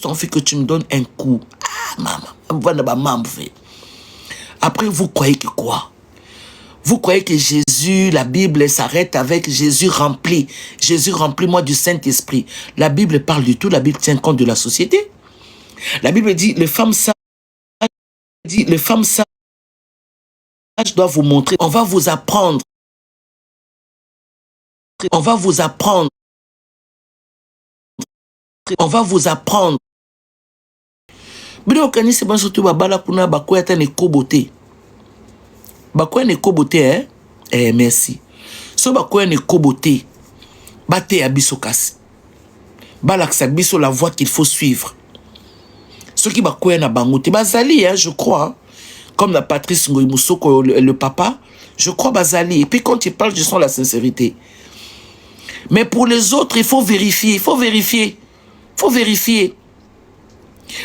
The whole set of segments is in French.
juste envie que tu me donnes un coup. Ah, maman. Après, vous croyez que quoi? Vous croyez que Jésus, la Bible s'arrête avec Jésus rempli. Jésus remplis-moi du Saint-Esprit. La Bible parle du tout, la Bible tient compte de la société. La Bible dit, les femmes sages doivent vous montrer. On va vous apprendre. On va vous apprendre. On va vous apprendre. Bino okani c'est bon surtout babala kuna bakoya ta ne kobote. Bakoya ne kobote hein? Merci. So bakoya ne kobote. Bate abiso kasi. Balaksa biso la voie qu'il faut suivre. Ceux qui bakoya na bangote bazali hein, je crois. Hein? Comme la Patrice Ngoïmoussoko, le papa, je crois bazali. Et puis quand il parle, je sens la sincérité. Mais pour les autres, il faut vérifier, il faut vérifier. Il faut vérifier.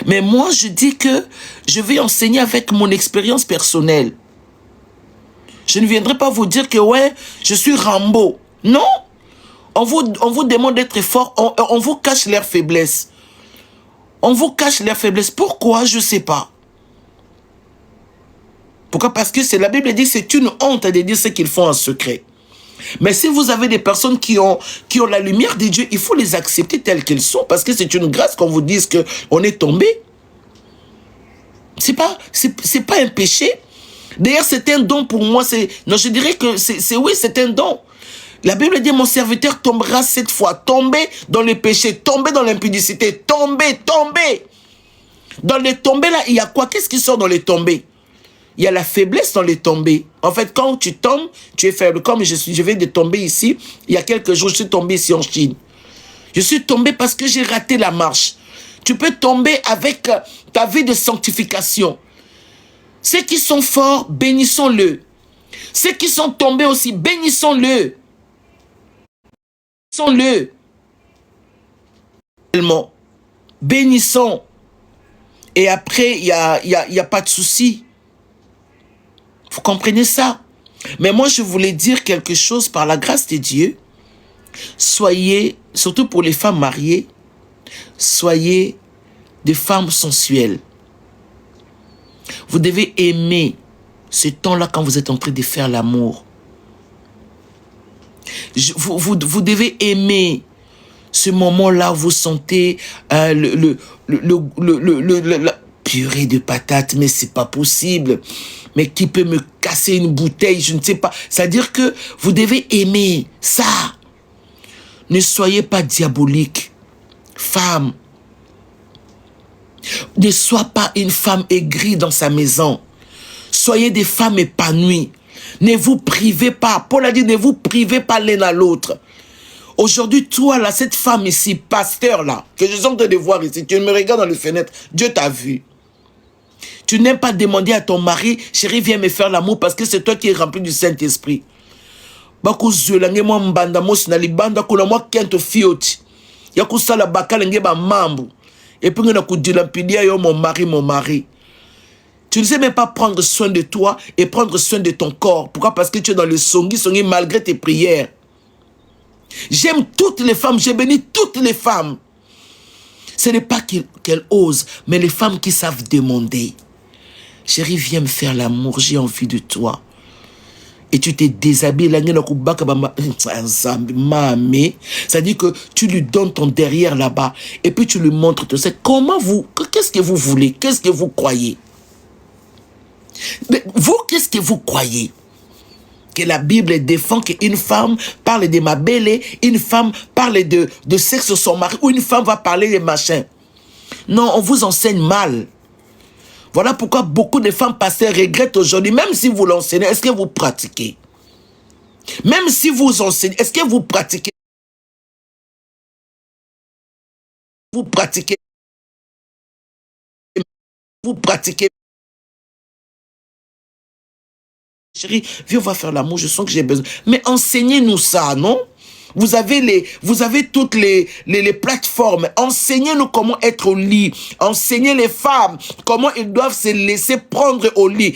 Mais moi, je dis que je vais enseigner avec mon expérience personnelle. Je ne viendrai pas vous dire que, ouais, je suis Rambo. Non. On vous demande d'être fort. On vous cache leurs faiblesses. On vous cache leurs faiblesses. Pourquoi? Je ne sais pas. Pourquoi? Parce que c'est la Bible dit que c'est une honte de dire ce qu'ils font en secret. Mais si vous avez des personnes qui ont la lumière de Dieu, il faut les accepter telles qu'elles sont, parce que c'est une grâce qu'on vous dise qu'on est tombé. C'est pas un péché. D'ailleurs, c'est un don pour moi. Non, je dirais que oui, c'est un don. La Bible dit, mon serviteur tombera 7 fois. Tomber dans le péché, tomber dans l'impudicité, tomber. Dans les tombés, là, il y a quoi? Qu'est-ce qui sort dans les tombés? Il y a la faiblesse dans les tombées. En fait, quand tu tombes, tu es faible. Comme je viens de tomber ici, il y a quelques jours, je suis tombé ici en Chine. Je suis tombé parce que j'ai raté la marche. Tu peux tomber avec ta vie de sanctification. Ceux qui sont forts, bénissons-le. Ceux qui sont tombés aussi, bénissons-le. Bénissons-le. Bénissons. Et après, il y a pas de souci. Vous comprenez ça? Mais moi, je voulais dire quelque chose par la grâce de Dieu. Soyez, surtout pour les femmes mariées, soyez des femmes sensuelles. Vous devez aimer ce temps-là quand vous êtes en train de faire l'amour. Vous devez aimer ce moment-là où vous sentez la purée de patates, mais c'est pas possible. Mais qui peut me casser une bouteille, je ne sais pas. C'est-à-dire que vous devez aimer ça. Ne soyez pas diabolique. Femme. Ne sois pas une femme aigrie dans sa maison. Soyez des femmes épanouies. Ne vous privez pas. Paul a dit, ne vous privez pas l'un à l'autre. Aujourd'hui, toi, là, cette femme ici, pasteur, là, que je suis en train de voir ici, tu me regardes dans les fenêtres, Dieu t'a vu. Tu n'aimes pas demander à ton mari, chérie, viens me faire l'amour parce que c'est toi qui es rempli du Saint-Esprit. Bako zuelange mo mbanda mosi na libanda kuna mo kento fioti. Ya kusala bakala nge ba mambu. Et puis na kudilampidia yo mon mari. Tu ne sais même pas prendre soin de toi et prendre soin de ton corps. Pourquoi? Parce que tu es dans le songi malgré tes prières. J'aime toutes les femmes, j'ai béni toutes les femmes. Ce n'est pas qu'elles osent, mais les femmes qui savent demander. Chérie, viens me faire l'amour, j'ai envie de toi. Et tu t'es déshabillé, c'est-à-dire que tu lui donnes ton derrière là-bas, et puis tu lui montres tout ça. Qu'est-ce que vous voulez? Qu'est-ce que vous croyez? Mais vous, qu'est-ce que vous croyez? Que la Bible défend qu'une femme parle de ma belle, une femme parle de sexe sur son mari, ou une femme va parler de machin. Non, on vous enseigne mal. Voilà pourquoi beaucoup de femmes passées regrettent aujourd'hui, même si vous l'enseignez, est-ce que vous pratiquez? Même si vous enseignez, est-ce que vous pratiquez? Vous pratiquez? Vous pratiquez? Chérie, viens, on va faire l'amour, je sens que j'ai besoin. Mais enseignez-nous ça, non? Vous avez toutes les plateformes. Enseignez-nous comment être au lit. Enseignez les femmes comment ils doivent se laisser prendre au lit.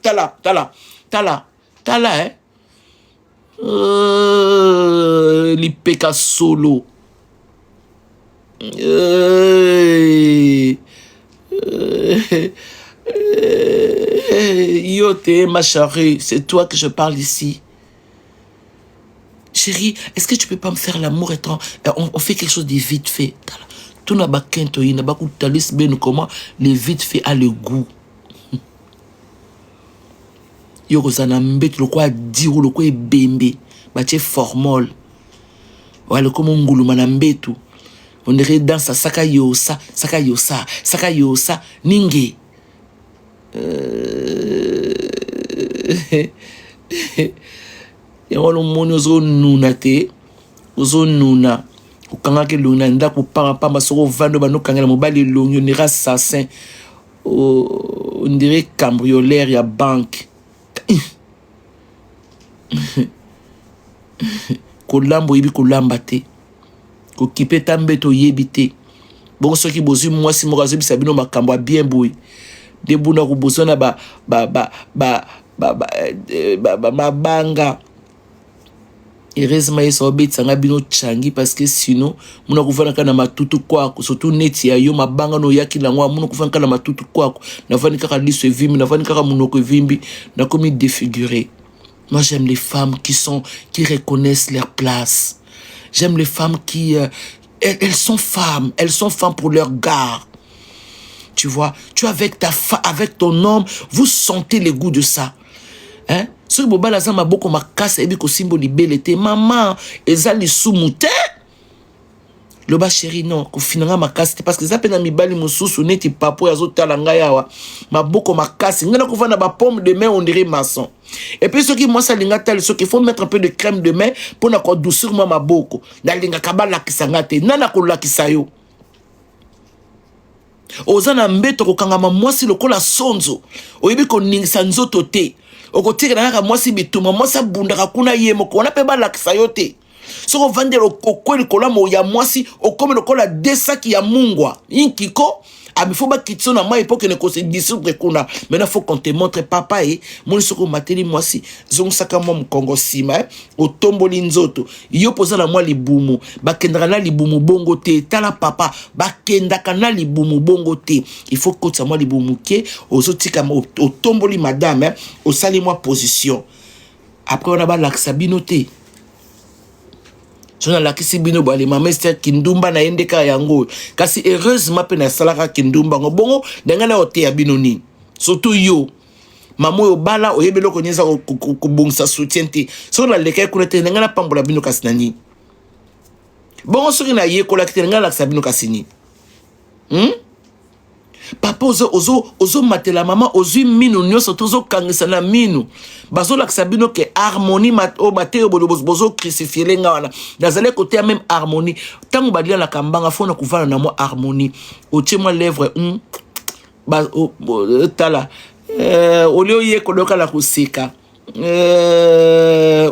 Tala, hein? L'ipeka solo. Yote, ma chérie, c'est toi que je parle ici. Chérie, est-ce que tu peux pas me faire l'amour et on fait quelque chose de vite fait. Tout n'a pas qu'un toy, n'a pas coup talis ben comment le vite fait a le goût. Yo rozana mbet le quoi dire le quoi bembe, bache formol. Wale comme ngulu manambetu. On dirait dans sa saka yosa, ninge. Et on moni ozo nuna te, ozo nuna. Ukanga ke luna nda ku pa masoko vando bano kangela mobali lonyo nira assassin. On dirait cambrioleur ya banque. Kolambo yibi kolamba te. Ko kipe tambe to yebite. Bon soki bozu mwasi mokazo bisabino makambo a bien boy. Debuna ko bozona mabanga. Heureusement ils sont bêtes sanga bino changi parce que sinon muna kufana kana matutu kwako surtout neti ya yo mabanga no yaki la ngwa muna kufana kana matutu kwako na vani kaka liso vimbi na vani kaka munoko vimbi na komi défiguré. Moi j'aime les femmes qui reconnaissent leur place. J'aime les femmes qui elles sont femmes pour leur gars. Tu vois, tu avec avec ton homme, vous sentez le goût de ça. Hein? Ce que Boba Lazama boko makasa ebi ko simbo libelete maman ezali sumute. Le bas chéri non, ko finanga makasa parce que ça pena mibali mususu neti papo yazo talanga yawa. Maboko makasi ngana ko vana ba pomme de main on dirait maçon. Et puis ce qui moi ça linga tel ce qu'il faut mettre un peu de crème de main pour na ko douceur ma maboko. Na linga kabala kisanga te nana ko lakisa yo. Ozana mbeto ko kangama mwasi lokola sonzo. Oyebi ko ningisa nzoto te. Okotire na kaka mwasi bituma mwasi bundaka kuna yemo ko na pe ba lakisa yo te. Soko vande okweli kolamo ya mwasi okome lokola desaki ya mungwa. Inkiko amifoba kitso na ma époque ne ko se dissoudre kuna. Maintenant faut qu'on te montre papa et mon soko mateli mwasi zongo saka mo mkongo sima otomboli nzoto. Yo poza na mwa libumu bakendaka na libumu bongo te tala papa bakendaka na libumu bongo te. Il faut que ça mwa libumu ke ozotika otomboli madame osali mwa position. Après on a ba laksa binote. Je n'ai pas bino bali mama Esther kindumba na endeka yango kasi heureusement pe na salaka kindumba ngobongo dengana ote ya bino ni surtout yo mamo yo bala oyebelo ko nyeza ko bongsa soutien te so na leka ko te dengana pambola bino kasi nani bongo soki na ye ko la kite dengana la bino kasi ni papa ozo matela mama ozu minu nyoso tozo kangisa na minu bazo lakisa bino ke harmonie mateo bozo crucifier lenga wana nazale côté même harmonie tango balia la kambanga fona kuvana na mo harmonie otie moi lèvre tala olio ye kodoka la kusika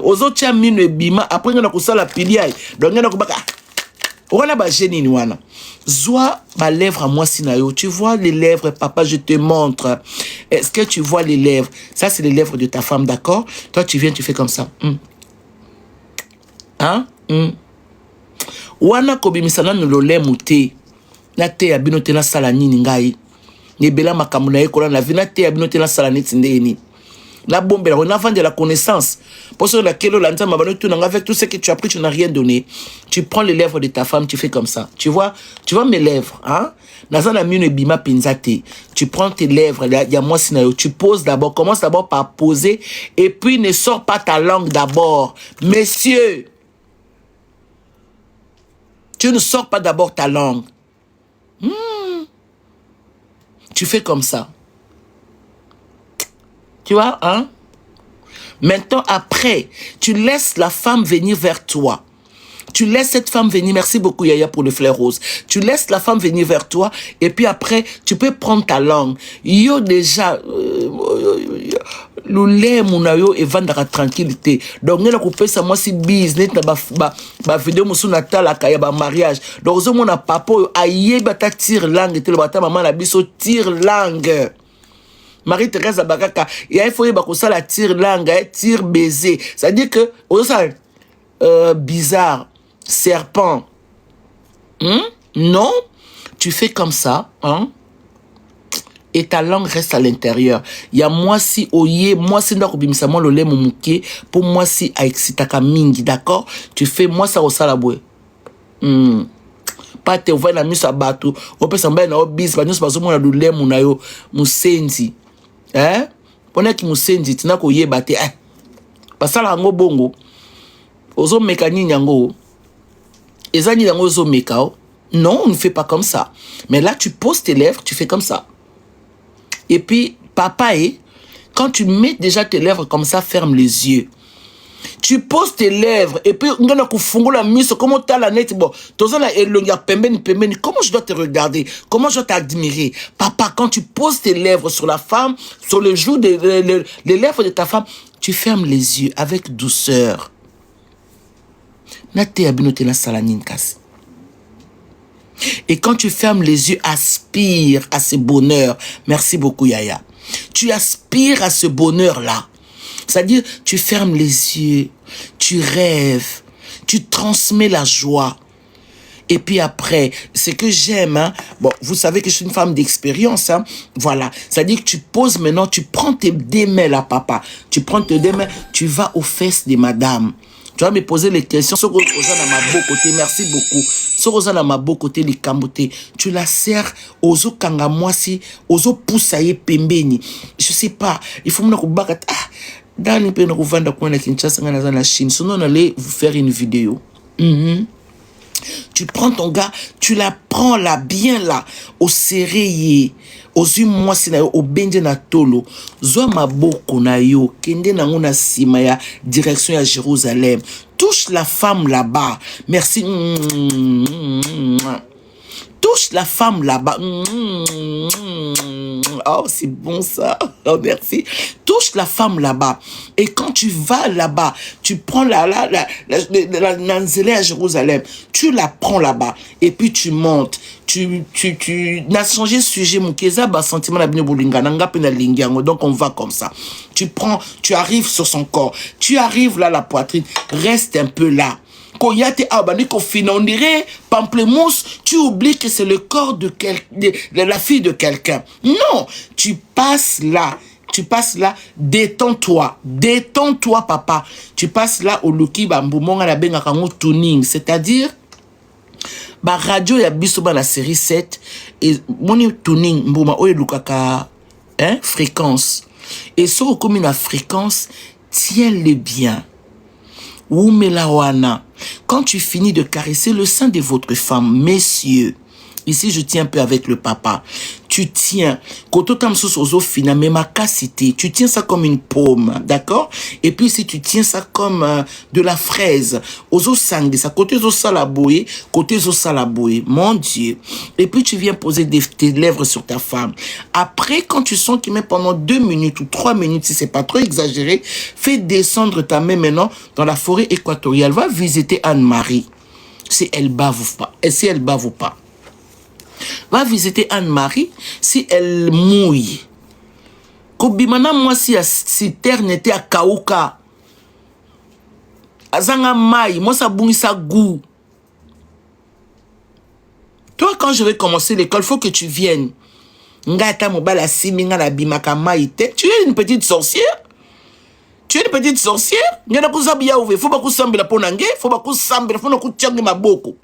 ozo tia minu ebima après ngana kusala piliai donc ngana kubaka wana ba génie wana Zoa ma lèvre à moi sinayo. Tu vois les lèvres, papa, je te montre. Est-ce que tu vois les lèvres? Ça, c'est les lèvres de ta femme, d'accord? Toi, tu viens, tu fais comme ça. Hein? Wana kobimisana no lole mute. Na te ya bino te na sala nini ngai. Ni bela makamuna ye kola na vina te ya bino te na sala neti ndeni. La bombe, on a vendu de la connaissance. Pour ce laquelle avec tout ce que tu as pris, tu n'as rien donné. Tu prends les lèvres de ta femme, tu fais comme ça. Tu vois mes lèvres, hein? Tu prends tes lèvres, tu poses d'abord, commence d'abord par poser, et puis ne sors pas ta langue d'abord. Messieurs, tu ne sors pas d'abord ta langue. Tu fais comme ça. Tu vois, hein? Maintenant, après, tu laisses la femme venir vers toi. Tu laisses cette femme venir. Merci beaucoup, Yaya, pour le fleur rose. Tu laisses la femme venir vers toi. Et puis après, tu peux prendre ta langue. Yo déjà, le lait, mon ayo, et vendre à tranquillité. Donc, on a coupé ça, moi, si business, ba vidéo, mon sonata, la kaya, ba mariage. Donc, on a papa, aïe, bata tire langue, et le bata, maman, la biso, tire langue. Marie-Thérèse Abakaka, il faut que la tire langue, tire baiser. C'est-à-dire que, bizarre, serpent. Non, tu fais comme ça, hein? Et ta langue reste à l'intérieur. Il y a moi si oye, moi si ndakobimisa moi le lait momuke, pour moi si a excitaka mingi, d'accord? Tu fais moi ça au salaboué. Pas te voir na miso bateau, on peut s'emballer na obis, ba nyos bazo mona le lait munayo, musenzi. Hein? Pona ki musenzi tina ko yeba te. Pasala ngo bongo. Ozo mekani nyango. Ezani nyango ozo mekao. Non, on ne fait pas comme ça. Mais là tu poses tes lèvres, tu fais comme ça. Et puis, papa, quand tu mets déjà tes lèvres comme ça, ferme les yeux. Tu poses tes lèvres et puis, comment tu as la net, bon, comment je dois te regarder, comment je dois t'admirer. Papa, quand tu poses tes lèvres sur la femme, sur le jour, les lèvres de ta femme, tu fermes les yeux avec douceur. Et quand tu fermes les yeux, aspire à ce bonheur. Merci beaucoup, Yaya. Tu aspires à ce bonheur-là. C'est-à-dire, tu fermes les yeux, tu rêves, tu transmets la joie. Et puis après, ce que j'aime, hein, bon, vous savez que je suis une femme d'expérience, hein, voilà. C'est-à-dire que tu poses maintenant, tu prends tes deux mains là, papa. Tu prends tes deux mains, tu vas aux fesses de madame. Tu vas me poser les questions. Ce que ma beau côté, merci beaucoup. Ce que ma beau côté, les camotés. Tu la sers aux autres kangamwasi, aux autres poussaye pembeni. Je sais pas. Il faut me dire que dans les pays où vendre quoi na Kinshasa, dans la Chine. Sinon, on allait vous faire une vidéo. Tu prends ton gars, tu la prends là, bien là, au serré, aux moi au bende na tolo, zo maboko na yo, kende na ngona simaya, direction à Jérusalem. Touche la femme là-bas. Merci. Touche la femme là-bas. Oh, c'est bon ça. Oh, merci. Touche la femme là-bas. Et quand tu vas là-bas, tu prends la Nanzélé à Jérusalem. Tu la prends là-bas. Et puis tu montes. Tu n'as changé sujet. Mon keza, bah, sentiment la bolinga. Nanga pena lingiango. Donc on va comme ça. Tu prends, tu arrives sur son corps. Tu arrives là, la poitrine. Reste un peu là. On dirait pamplemousse, tu oublies que c'est le corps de la fille de quelqu'un. Non, tu passes là, détends-toi, papa. Tu passes là au luki bamboumonga la benga kango tuning, c'est-à-dire ba radio ya biso ba la série 7 et moni tuning mbuma oye lukaka fréquence. Et so comme une fréquence, tiens-le bien. Oumelawana. Quand tu finis de caresser le sein de votre femme, messieurs, ici je tiens un peu avec le papa, tu tiens, tu tiens ça comme une paume, d'accord? Et puis si tu tiens ça comme de la fraise, ozo sangue, ça côté ozo salaboué, côté ozo salaboué, mon Dieu. Et puis tu viens poser tes lèvres sur ta femme. Après, quand tu sens qu'il met pendant 2 minutes ou 3 minutes, si c'est pas trop exagéré, fais descendre ta main maintenant dans la forêt équatoriale. Va visiter Anne-Marie, si elle bave ou pas. Et si elle bave ou pas. Va visiter Anne-Marie si elle mouille. Kobimana moi si terre n'était à Kauka. Azanga mai, moi ça bouille ça goût. Toi quand je vais commencer l'école, faut que tu viennes. Ngata mobala siminga la bimaka mai. Tu es une petite sorcière? Tu es une petite sorcière? Ngana kuzabiya ouve, faut pas kusambela ponange, faut pas kusambela, faut pas kuchange maboko.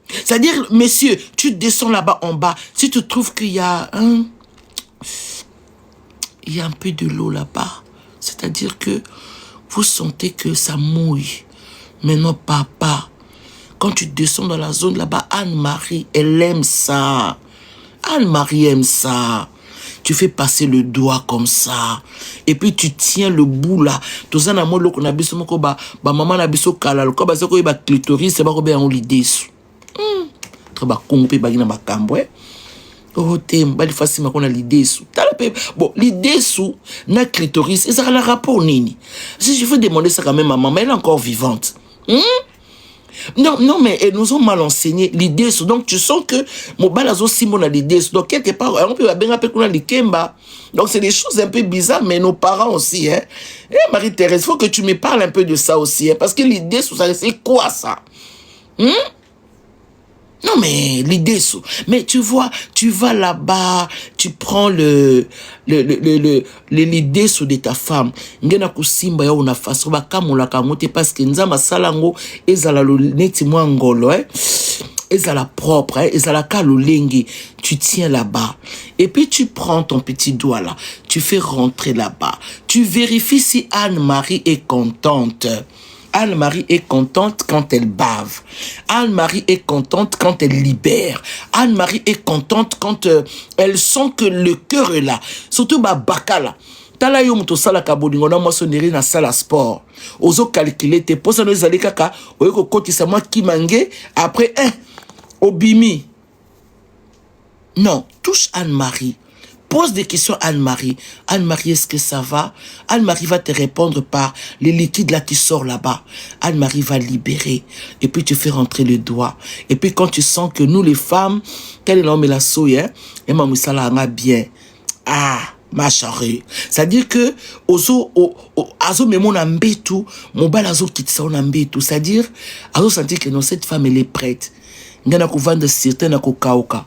C'est-à-dire, messieurs, tu descends là-bas en bas. Si tu trouves qu'il y a un peu de l'eau là-bas, c'est-à-dire que vous sentez que ça mouille. Mais non, papa, quand tu descends dans la zone là-bas, Anne-Marie, elle aime ça. Anne-Marie aime ça. Tu fais passer le doigt comme ça. Et puis tu tiens le bout là. Tout ça, maman n'a biso kala. Le koba seko ba clitoris, c'est pas kobe en l'idée. Bon, l'idée sous na clitoris, et ça a le rapport nini. Si je veux demander ça quand même à maman, elle est encore vivante. Non, mais elles nous ont mal enseigné l'idée sous. Donc tu sens que mon balazo simon a l'idée sous. Donc quelque part, on peut bien appeler qu'on a l'ikemba. Donc c'est des choses un peu bizarres, mais nos parents aussi, hein. Et Marie-Thérèse, faut que tu me parles un peu de ça aussi, hein, parce que l'idée sous ça, c'est quoi ça? Non, mais l'idée, mais tu vois, tu vas là-bas, tu prends l'idée de ta femme. Ngena kusimba ya una faso ba kamola kamote parce que nzamba salango ezala lo neti mwa ngolo, ezala propre, ezala ka lo lengi. Tu tiens là-bas. Et puis tu prends ton petit doigt là, tu fais rentrer là-bas. Tu vérifies si Anne-Marie est contente. Anne-Marie est contente quand elle bave. Anne-Marie est contente quand elle libère. Anne-Marie est contente quand elle sent que le cœur est là. Surtout bakala. Tala yo muto sala kabolingo na moissonnerie na sala sport. Ozo calculer te posa no ezali kaka oyeko kotisa moi kimange après obimi. Non, touche Anne-Marie. Pose des questions à Anne-Marie. Anne-Marie, est-ce que ça va? Anne-Marie va te répondre par les liquides là qui sortent là-bas. Anne-Marie va libérer. Et puis tu fais rentrer le doigt. Et puis quand tu sens que nous les femmes, quel est l'homme et la souille, et maman ça là bien. Ah, ma chérie. C'est-à-dire que azo memon ambetu, mon bal azo quitte ça on ambetu. C'est-à-dire azo sentir que non cette femme elle est prête. Ngana ko vendre certaines ko kaoka.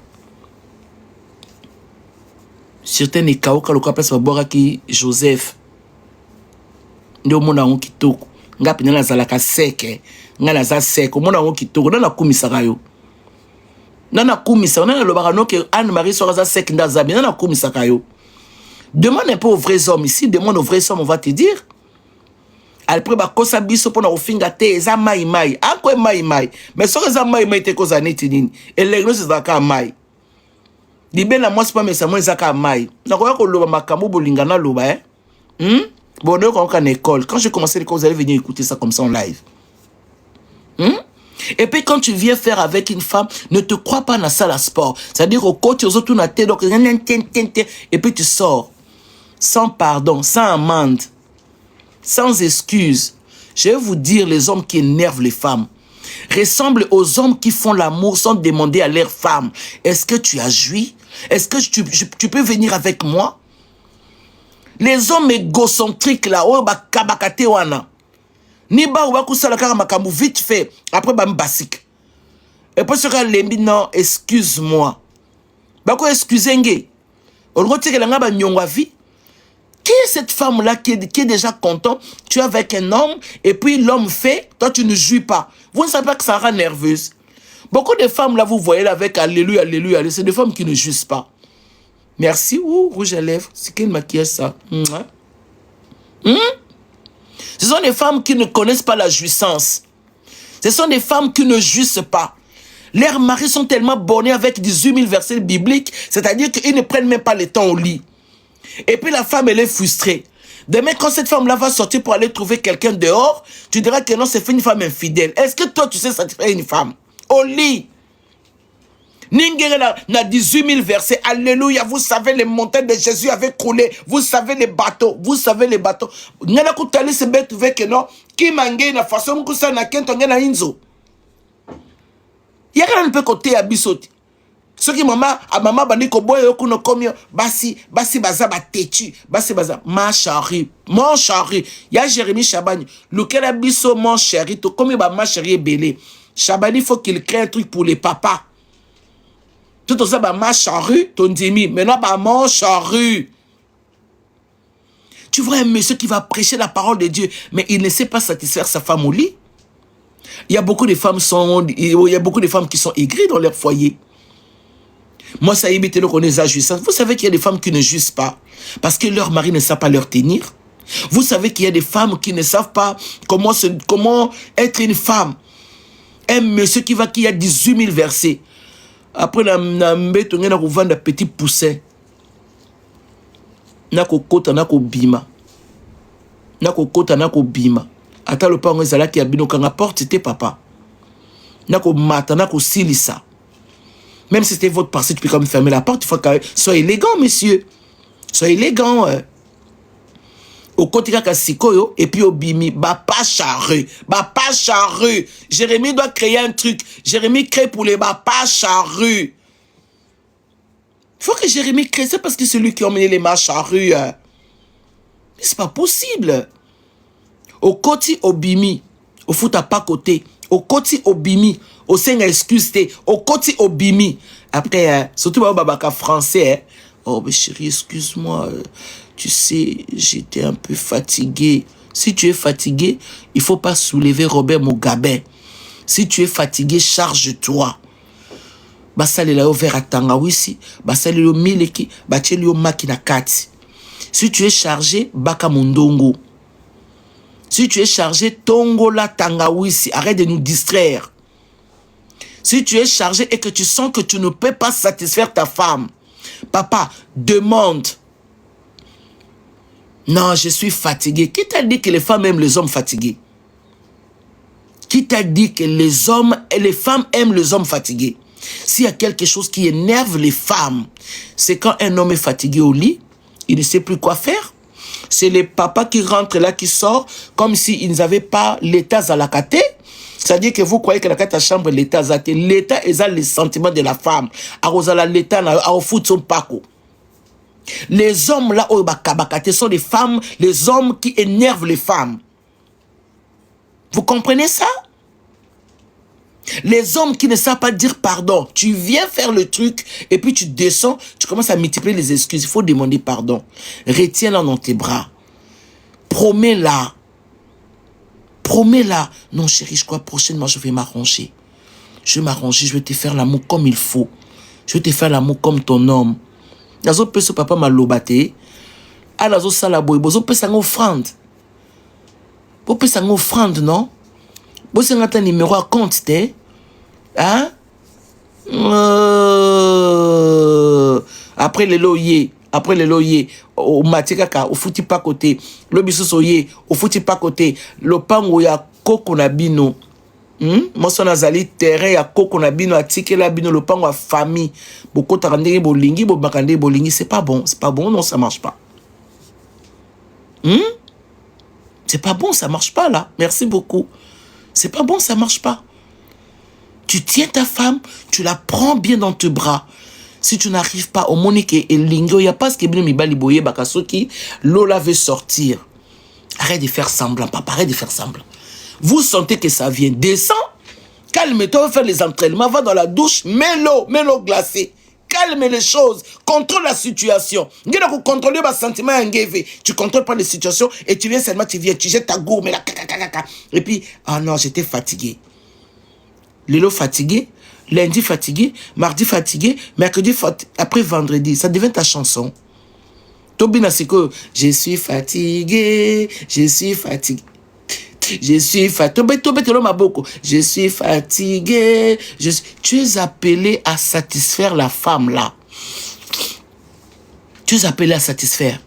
Certains ekauka loka place babora ki Joseph ndio mona ngo kitoko ngapi na zalaka seke ngala za seke mona ngo kitoko na kumisaka yo na kumisa na lobaka no que Anne-Marie sera za seke ndaza bien na kumisaka yo. Demande un peu aux vrais hommes ici, demande aux vrais hommes, on va te dire. Après ba kosa biso pona ofinga te za mai mai akwe mai mai mais so za mai mai te koza neti nini elegno za ka mai. Libena moi c'est pas mais ça moi zaka mai. Na koya ko loba makambo bolingana loba Bon donc en école quand j'ai commencé l'école vous allez venir écouter ça comme ça en live. Et puis quand tu viens faire avec une femme, ne te crois pas dans la salle à sport. C'est-à-dire au côté aux autres na tête donc et puis tu sors sans pardon, sans amende, sans excuse. Je vais vous dire les hommes qui énervent les femmes ressemblent aux hommes qui font l'amour sans demander à leur femme. Est-ce que tu as joui? Est-ce que tu peux venir avec moi? Les hommes égocentriques là, oh ba kabakate wana. Ni ba ou kusala kaka makambu vite fait, après ba mbasik. Et puis ce lembi non, excuse-moi. Ba ko excusenge. On retire la ngaba nyongwa vie. Qui est cette femme-là qui est déjà content? Tu es avec un homme et puis l'homme fait, toi tu ne jouis pas. Vous ne savez pas que ça rend nerveuse. Beaucoup de femmes là, vous voyez là avec alléluia, alléluia, c'est des femmes qui ne jouissent pas. Merci, rouge à lèvres, c'est quel maquillage ça? Ce sont des femmes qui ne connaissent pas la jouissance. Ce sont des femmes qui ne jouissent pas. Leurs maris sont tellement bornés avec 18 000 versets bibliques, c'est-à-dire qu'ils ne prennent même pas le temps au lit. Et puis la femme, elle est frustrée. Demain, quand cette femme-là va sortir pour aller trouver quelqu'un dehors, tu diras que non, c'est une femme infidèle. Est-ce que toi, tu sais satisfaire une femme? Au lit. Ningere na 18 000 versets. Alléluia. Vous savez, les montagnes de Jésus avaient coulé. Vous savez les bateaux. Vous savez les bateaux. Nana kutali se bet avec non. Qui mangé na façon kusa na kento ngena inzo. Yaka ne peut côté abisoti. Ce qui maman bandi ko boyo kuno komio basi baza batetu basi baza ma chérie mon chéri ya Jérémie Chabani lequel abiso mon chéri to comme ba ma chérie belé Chabani faut qu'il crée un truc pour les papas tout ça ba ma chérie ton demi maintenant ba mon chéri. Tu vois un monsieur qui va prêcher la parole de Dieu mais il ne sait pas satisfaire sa femme au lit. Il y a beaucoup de femmes qui sont aigries dans leur foyer. Moi, ça évite le connaître la jouissance. Vous savez qu'il y a des femmes qui ne jouissent pas parce que leur mari ne sait pas leur tenir. Vous savez qu'il y a des femmes qui ne savent pas comment être une femme. Un monsieur qui a 18 000 versets. Après, on a vendre des petits poussins. Nako kota nako bima. Nako kota nako bima. Ata le pango ezala ki abino kanga porte c'était papa. Nako mata nako silisa. Même si c'était votre partie, tu peux quand même fermer la porte. Il faut que soyez élégant, monsieur. Soyez élégant. Au côté de Sikoyo, et puis au Bimi, pas charrue. Pas charrue. Jérémie doit créer un truc. Jérémie crée pour les pas charrue. Il faut que Jérémie crée ça parce que c'est lui qui a emmené les charrues. Mais c'est pas possible. Au côté au Bimi, au foot à pas côté. Au côté au Bimi, Au senga excuse te. Au côté obimi. Après, surtout babaka français. Oh, mais chérie, excuse-moi. Tu sais, j'étais un peu fatigué. Si tu es fatigué, il faut pas soulever Robert Mugabe. Si tu es fatigué, charge-toi. Basali la over atanga wisi. Basali lo mileki. Bacheli yo makina kati. Si tu es chargé, baka mundongo. Si tu es chargé, tongola tangawisi. Arrête de nous distraire. Si tu es chargé et que tu sens que tu ne peux pas satisfaire ta femme, papa, demande. Non, je suis fatigué. Qui t'a dit que les femmes aiment les hommes fatigués? Qui t'a dit que les hommes et les femmes aiment les hommes fatigués? S'il y a quelque chose qui énerve les femmes, c'est quand un homme est fatigué au lit, il ne sait plus quoi faire. C'est les papas qui rentrent là, qui sortent, comme s'ils n'avaient pas l'état à la caté. C'est-à-dire que vous croyez que la chambre, l'état à l'état, ils ont les sentiments de la femme. À l'état, à foot son paco. Les hommes là, au bakabakate, sont les femmes, les hommes qui énervent les femmes. Vous comprenez ça? Les hommes qui ne savent pas dire pardon. Tu viens faire le truc et puis tu descends, tu commences à multiplier les excuses. Il faut demander pardon. Retiens-la dans tes bras. Promets-la. Promets-la. Non chérie, je crois prochainement je vais m'arranger. Je vais m'arranger, je vais te faire l'amour comme il faut. Je vais te faire l'amour comme ton homme. Nazo peso papa m'a lobaté. Ah nazo salaboy. Bozo pesa offrande. Bo pesa offrande, non? Vous avez un numéro à compte, hein? Après les loyers, au matikaka, au fouti pas côté, le bisosoye, au fouti pas côté, le pango ya koko na bino. Moi, son azali terrain ya koko na bino, atike la bino, le pango a famille. Beaucoup tarandé bolingi, bobakande bolingi, c'est pas bon, non, ça marche pas. C'est pas bon, ça marche pas là. Merci beaucoup. C'est pas bon, ça marche pas. Tu tiens ta femme, tu la prends bien dans tes bras. Si tu n'arrives pas au Monique et Lingo, il n'y a pas ce qui est bien, mais baliboye, bakasoki, Lola veut sortir. Arrête de faire semblant, papa, arrête de faire semblant. Vous sentez que ça vient. Descends, calme-toi, faire les entraînements, va dans la douche, mets l'eau glacée. Calme les choses, contrôle la situation. Contrôler ma sentiment engagé. Tu contrôles pas les situations et tu viens seulement, tu jettes ta gourme là, et puis, ah non, j'étais fatigué. Lélo fatigué, lundi fatigué, mardi fatigué, mercredi fatigué, après vendredi, ça devient ta chanson. Tobina c'est que je suis fatigué, je suis fatigué. Je suis fatigué. Je suis fatigué. Tu es appelé à satisfaire la femme là. Tu es appelé à satisfaire.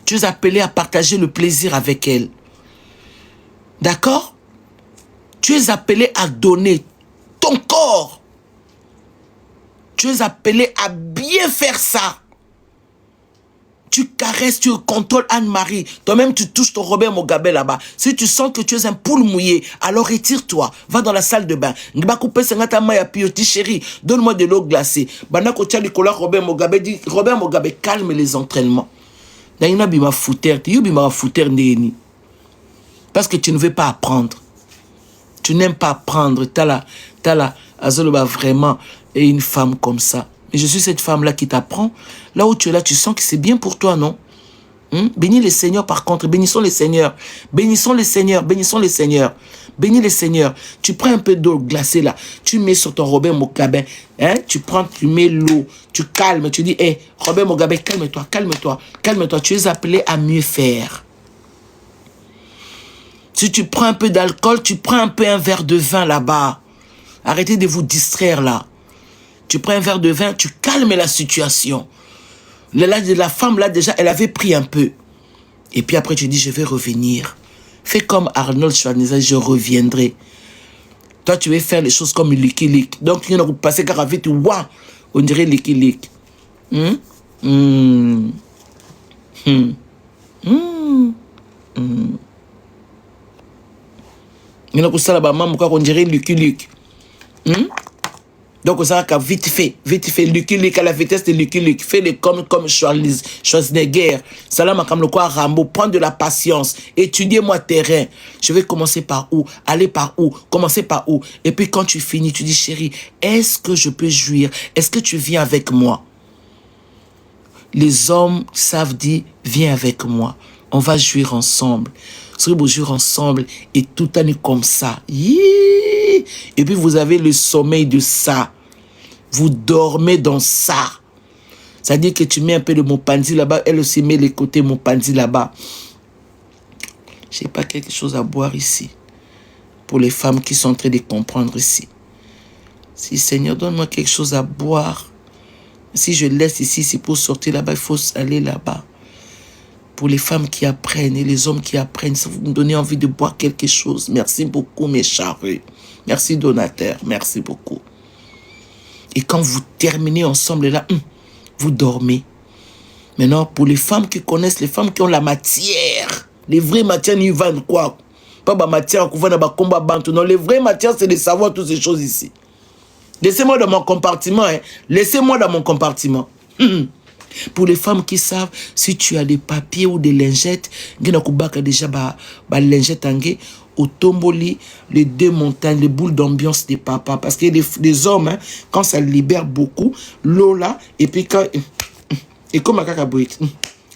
Tu es appelé à partager le plaisir avec elle. D'accord? Tu es appelé à donner ton corps. Tu es appelé à bien faire ça. Tu caresses, tu contrôles Anne-Marie. Toi-même, tu touches ton Robert Mugabe là-bas. Si tu sens que tu es un poule mouillé, alors retire-toi. Va dans la salle de bain. Chérie, donne-moi de l'eau glacée. Robert Mugabe dit, Robert Mugabe, calme les entraînements. Parce que tu ne veux pas apprendre. Tu n'aimes pas apprendre. T'as Azoloba vraiment est une femme comme ça. Mais je suis cette femme-là qui t'apprend. Là où tu es là, tu sens que c'est bien pour toi, non? Bénis les seigneurs par contre. Bénissons les seigneurs. Bénissons les seigneurs. Bénissons les seigneurs. Bénis les seigneurs. Tu prends un peu d'eau glacée là. Tu mets sur ton Robert Mugabe. Tu prends, tu mets l'eau. Tu calmes. Tu dis, hé, Robert Mugabe, calme-toi, calme-toi. Calme-toi. Tu es appelé à mieux faire. Si tu prends un peu d'alcool, tu prends un peu un verre de vin là-bas. Arrêtez de vous distraire là. Tu prends un verre de vin, tu calmes la situation. La femme là déjà, elle avait pris un peu. Et puis après tu dis, je vais revenir. Fais comme Arnold Schwarzenegger, je reviendrai. Toi tu veux faire les choses comme Licky Lick. Donc il y en a passé car avec toi, on dirait Licky Lick. Il y en a pour ça là-bas, on dirait Licky Lick. Donc, ça va vite fait, Lucky Luke à la vitesse de Lucky Luke, fais-le comme Schwarzenegger, Salam comme quoi Rambo, prends de la patience, étudiez-moi terrain. Je vais commencer par où, aller par où, commencer par où. Et puis quand tu finis, tu dis, chérie, est-ce que je peux jouir? Est-ce que tu viens avec moi? Les hommes savent dire, viens avec moi. On va jouir ensemble. Vous jouir ensemble et tout année comme ça. Et puis vous avez le sommeil de ça. Vous dormez dans ça. C'est-à-dire que tu mets un peu de Mopandi là-bas. Elle aussi met les côtés Mopandi là-bas. Je n'ai pas quelque chose à boire ici. Pour les femmes qui sont en train de comprendre ici. Si Seigneur, donne-moi quelque chose à boire. Si je laisse ici, c'est pour sortir là-bas, il faut aller là-bas. Pour les femmes qui apprennent et les hommes qui apprennent, ça vous me donnez envie de boire quelque chose. Merci beaucoup, mes charrues. Merci, donateur. Merci beaucoup. Et quand vous terminez ensemble là, vous dormez. Maintenant, pour les femmes qui connaissent, les femmes qui ont la matière, les vraies matières, n'y vendent quoi? Pas ma matière, combat bantu. Non, les vraies matières, c'est de savoir toutes ces choses ici. Laissez-moi dans mon compartiment. Hein. Laissez-moi dans mon compartiment. Pour les femmes qui savent, si tu as des papiers ou des lingettes, déjà lingettes au tomboli, les 2 montagnes, les boules d'ambiance des papas. Parce que les hommes, hein, quand ça libère beaucoup, l'eau là, et puis quand... Et comme un cacaboïte,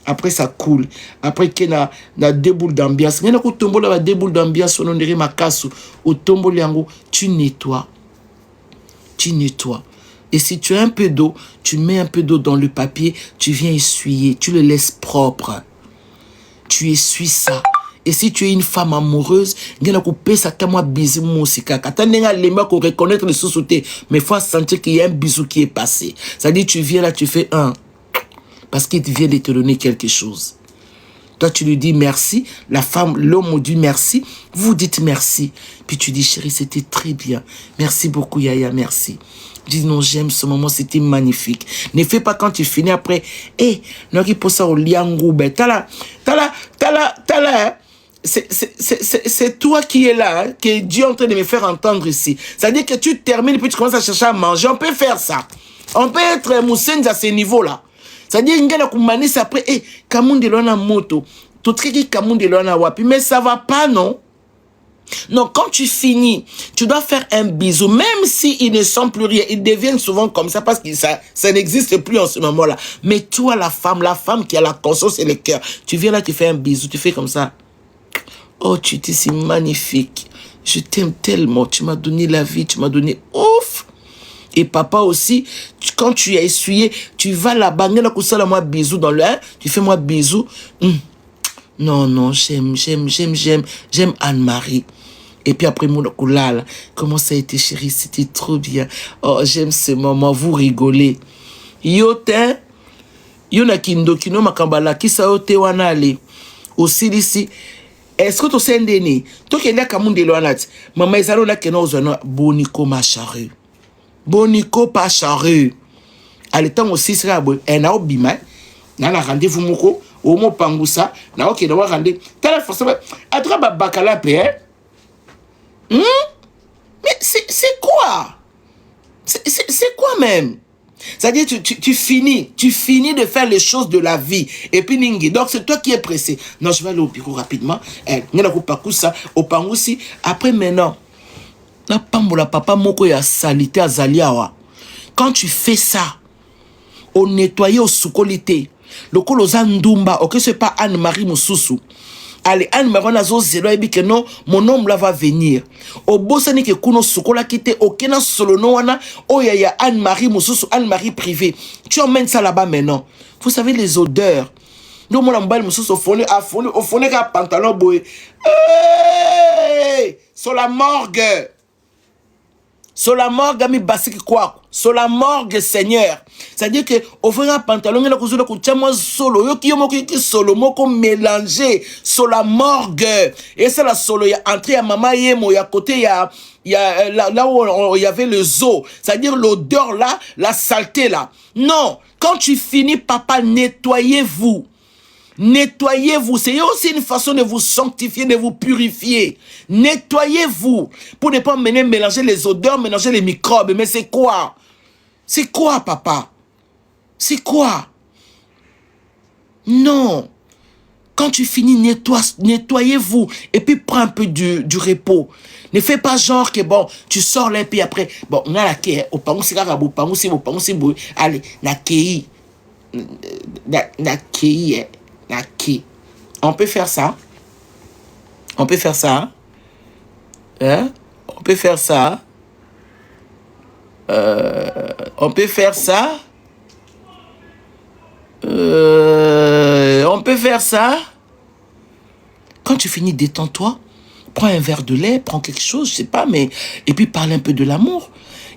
après ça coule. Après qu'il y a 2 boules d'ambiance. Il y a 2 boules d'ambiance, on dirait ma casse. Au tomboli, tu nettoies. Tu nettoies. Et si tu as un peu d'eau, tu mets un peu d'eau dans le papier, tu viens essuyer, tu le laisses propre. Tu essuies ça. Et si tu es une femme amoureuse, il faut reconnaître le sous-sauté. Mais il faut sentir qu'il y a un bisou qui est passé. C'est-à-dire, tu viens là, tu fais un. Parce qu'il vient de te donner quelque chose. Toi, tu lui dis merci. La femme, l'homme dit merci. Vous dites merci. Puis tu dis, chérie, c'était très bien. Merci beaucoup, Yaya, merci. Dis non, j'aime ce moment, c'était magnifique. Ne fais pas quand tu finis après. Non, il faut ça au liangoube. C'est toi qui es là, hein, que Dieu est en train de me faire entendre ici. C'est-à-dire que tu termines puis tu commences à chercher à manger. On peut faire ça. On peut être moussin à ce niveau-là. C'est-à-dire, il y a une après, Kamoun de l'on moto. Tout qui Kamoun de l'on wapi. Mais ça va pas, non? Non, quand tu finis, tu dois faire un bisou. Même s'ils ne sont plus rien, ils deviennent souvent comme ça parce que ça n'existe plus en ce moment-là. Mais toi, la femme qui a la conscience et le cœur, tu viens là, tu fais un bisou, tu fais comme ça. Oh, tu es si magnifique. Je t'aime tellement. Tu m'as donné la vie, tu m'as donné ouf. Et papa aussi, quand tu as essuyé, tu vas là-bas, moi bisou dans le tu fais moi bisou. Non, j'aime Anne-Marie. Et puis après, mon coulal, comment ça a été, chérie, c'était trop bien. Oh, j'aime ce moment, vous rigolez. Yotin, yona kindo kino makambala, kisa ote wanale. Aussi ici, est-ce que tu sais ndeni? Toi qui es là, kamoun de loanat, maman ezalo là que nous avons boniko ma charrue. Boniko pas charrue. À l'état aussi, c'est là, un aobima, n'a la rendez-vous moko, au mot pangousa, n'a ok, n'a pas rendez. T'as la force, à toi, bakala pé, mais c'est quoi? C'est quoi même? C'est-à-dire, tu finis de faire les choses de la vie. Et puis, Ningi, donc c'est toi qui es pressé. Non, je vais aller au bureau rapidement. Au pangousi. Après, maintenant, la pambola papa moko ya salité azaliawa. Quand tu fais ça, au nettoyer au soukolité, le koloza ndumba, ok, c'est pas Anne-Marie Moussousou. Allez, Anne-Marie nazo zelo ebi que non, mon homme là va venir. Au bossani que kuno soukola kite, ok na solono wana, oh ya Anne-Marie Moussousou, Anne-Marie privée. Tu emmènes ça là-bas maintenant. Vous savez les odeurs. Nous, mon emballage Moussousou, au fond, qu'un pantalon boy. Hey! Sur la morgue. Sur la morgue, ami basiki quoi? Sur la morgue, Seigneur. C'est-à-dire que, au fond, un pantalon, il y a un solo. Il y a un solo, moko mélangé. Sur la morgue. Et c'est la solo. Il y a entré à maman yemo. Il y a côté, il y a là où il y avait le zoo. C'est-à-dire l'odeur là, la saleté là. Non. Quand tu finis, papa, nettoyez-vous. Nettoyez-vous. C'est aussi une façon de vous sanctifier, de vous purifier. Nettoyez-vous. Pour ne pas mélanger les odeurs, mélanger les microbes. Mais c'est quoi? C'est quoi, papa? C'est quoi? Non. Quand tu finis, nettoyez-vous. Et puis prends un peu du repos. Ne fais pas genre que bon, tu sors là et puis après, bon, on a la kei, allez, na kei. On peut faire ça. On peut faire ça. Hein? On peut faire ça. On peut faire ça. On peut faire ça. Quand tu finis, détends-toi. Prends un verre de lait, prends quelque chose, je sais pas, mais... Et puis parle un peu de l'amour.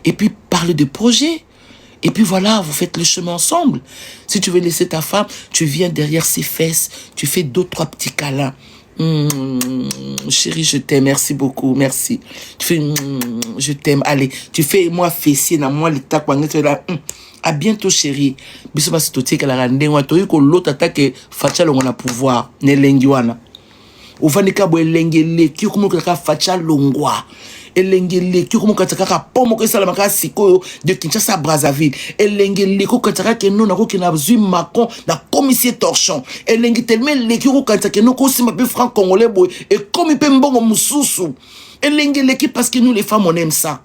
Et puis parle de projet. Et puis voilà, vous faites le chemin ensemble. Si tu veux laisser ta femme, tu viens derrière ses fesses. Tu fais 2-3 petits câlins. Chérie, je t'aime, merci beaucoup, merci. Tu fais je t'aime, allez. Tu fais moi fessier, na moi l'état. À bientôt, chérie. Biso basi totie que la rande wa to yiko l'autre attaque facha longo na pouvoir ne lengi wana. Ufanika bo elengele ki ko mo ka facha longwa. Elengele ki ko mo ka taka pomo ko sala maka siko de Kinshasa Brazzaville. Elengele ko ka taka ke no na ko kina zui Macron na commissaire torchon. Elengele tellement le ki ko ka taka no ko simba pe franc congolais boy et comme pe mbongo mususu. Elengele ki parce que nous les femmes on aime ça.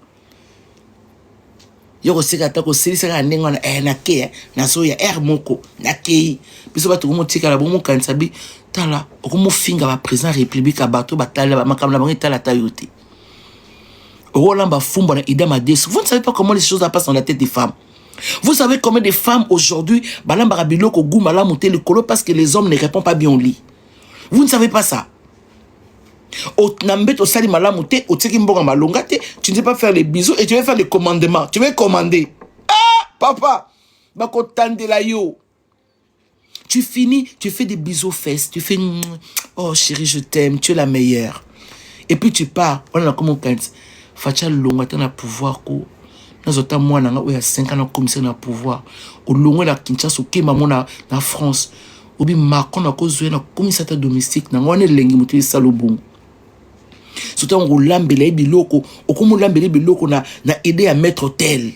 Yoko sika tako silisa ka ndengwa na ke na so ya moko na ke biso batu mo tika la bomo kanisa bi tala okomo finga ba président république bato batala ba makamla bangi tala tayote Rolamba fumba na idama des. Vous ne savez pas comment les choses passent dans la tête des femmes. Vous savez combien de femmes aujourd'hui balamba biloko goumala monter le colo parce que les hommes ne répondent pas bien au lit. Vous ne savez pas ça. Tu ne sais pas faire les bisous et tu veux faire les commandements. Tu veux commander. Ah, papa. Tu finis, tu fais des bisous aux fesses. Tu fais, oh chérie, je t'aime, tu es la meilleure. Et puis tu pars. On a comme on pense. Facha longa na pouvoir ko. Nous autant moi na o ya 5 ans comme ça na pouvoir. Au longa la Kinshasa ke maman na France. Obi Macron na ko zo na commissaire domestique na ngone lengi mutu salobon. Surtout on lambele biloko, okomo lambele biloko na aider à mettre hôtel.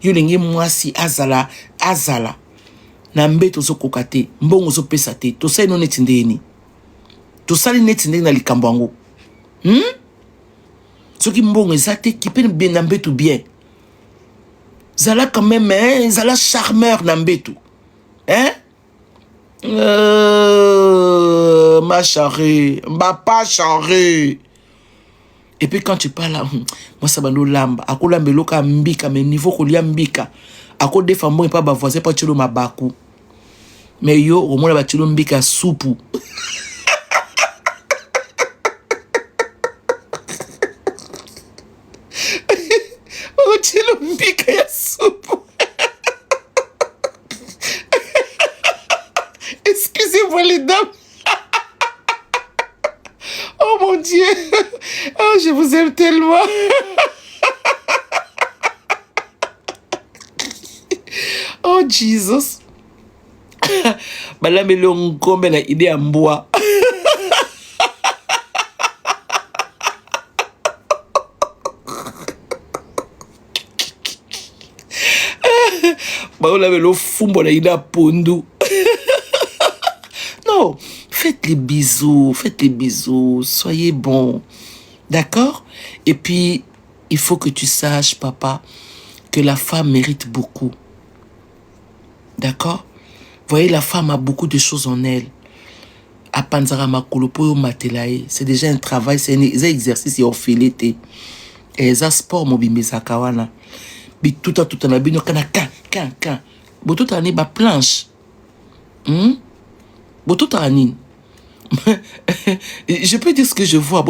Yo lengi mwasi azala na mbeto zo kokate, mbongo zo pesa te. To sai no netindeni. To sali netindeni na likambo yango. Ce qui mbongo ezate qui peut bien na mbeto bien. Zala quand même hein, zala charmeur na mbeto. Hein? Ma charrée, ma pas charrée. Et puis quand tu parles là, moi ça va nous lamba. Ako lambelo ka mbika, mais niveau ko lia mbika. Ako defa mo pas ba voisin pas chelo mabaku. Mais yo au moins ba chelo mbika soupu. O chelo mbika ya soupu. Excusez-moi les dames. Oh mon Dieu. Oh, je vous aime tellement. Oh Jesus. Bala mele ngombe na ide ya mbwa. Bala mele fumbo na ide ya pondu. Non, faites les bisous, soyez bons, d'accord? Et puis, il faut que tu saches, papa, que la femme mérite beaucoup, d'accord? Voyez, la femme a beaucoup de choses en elle. C'est déjà un travail, c'est un exercice et orphelité. Et ça sport mobimeza kawana. Bi tout na bino kana kan. Bo tout ani ba planche. Je peux dire ce que je vois.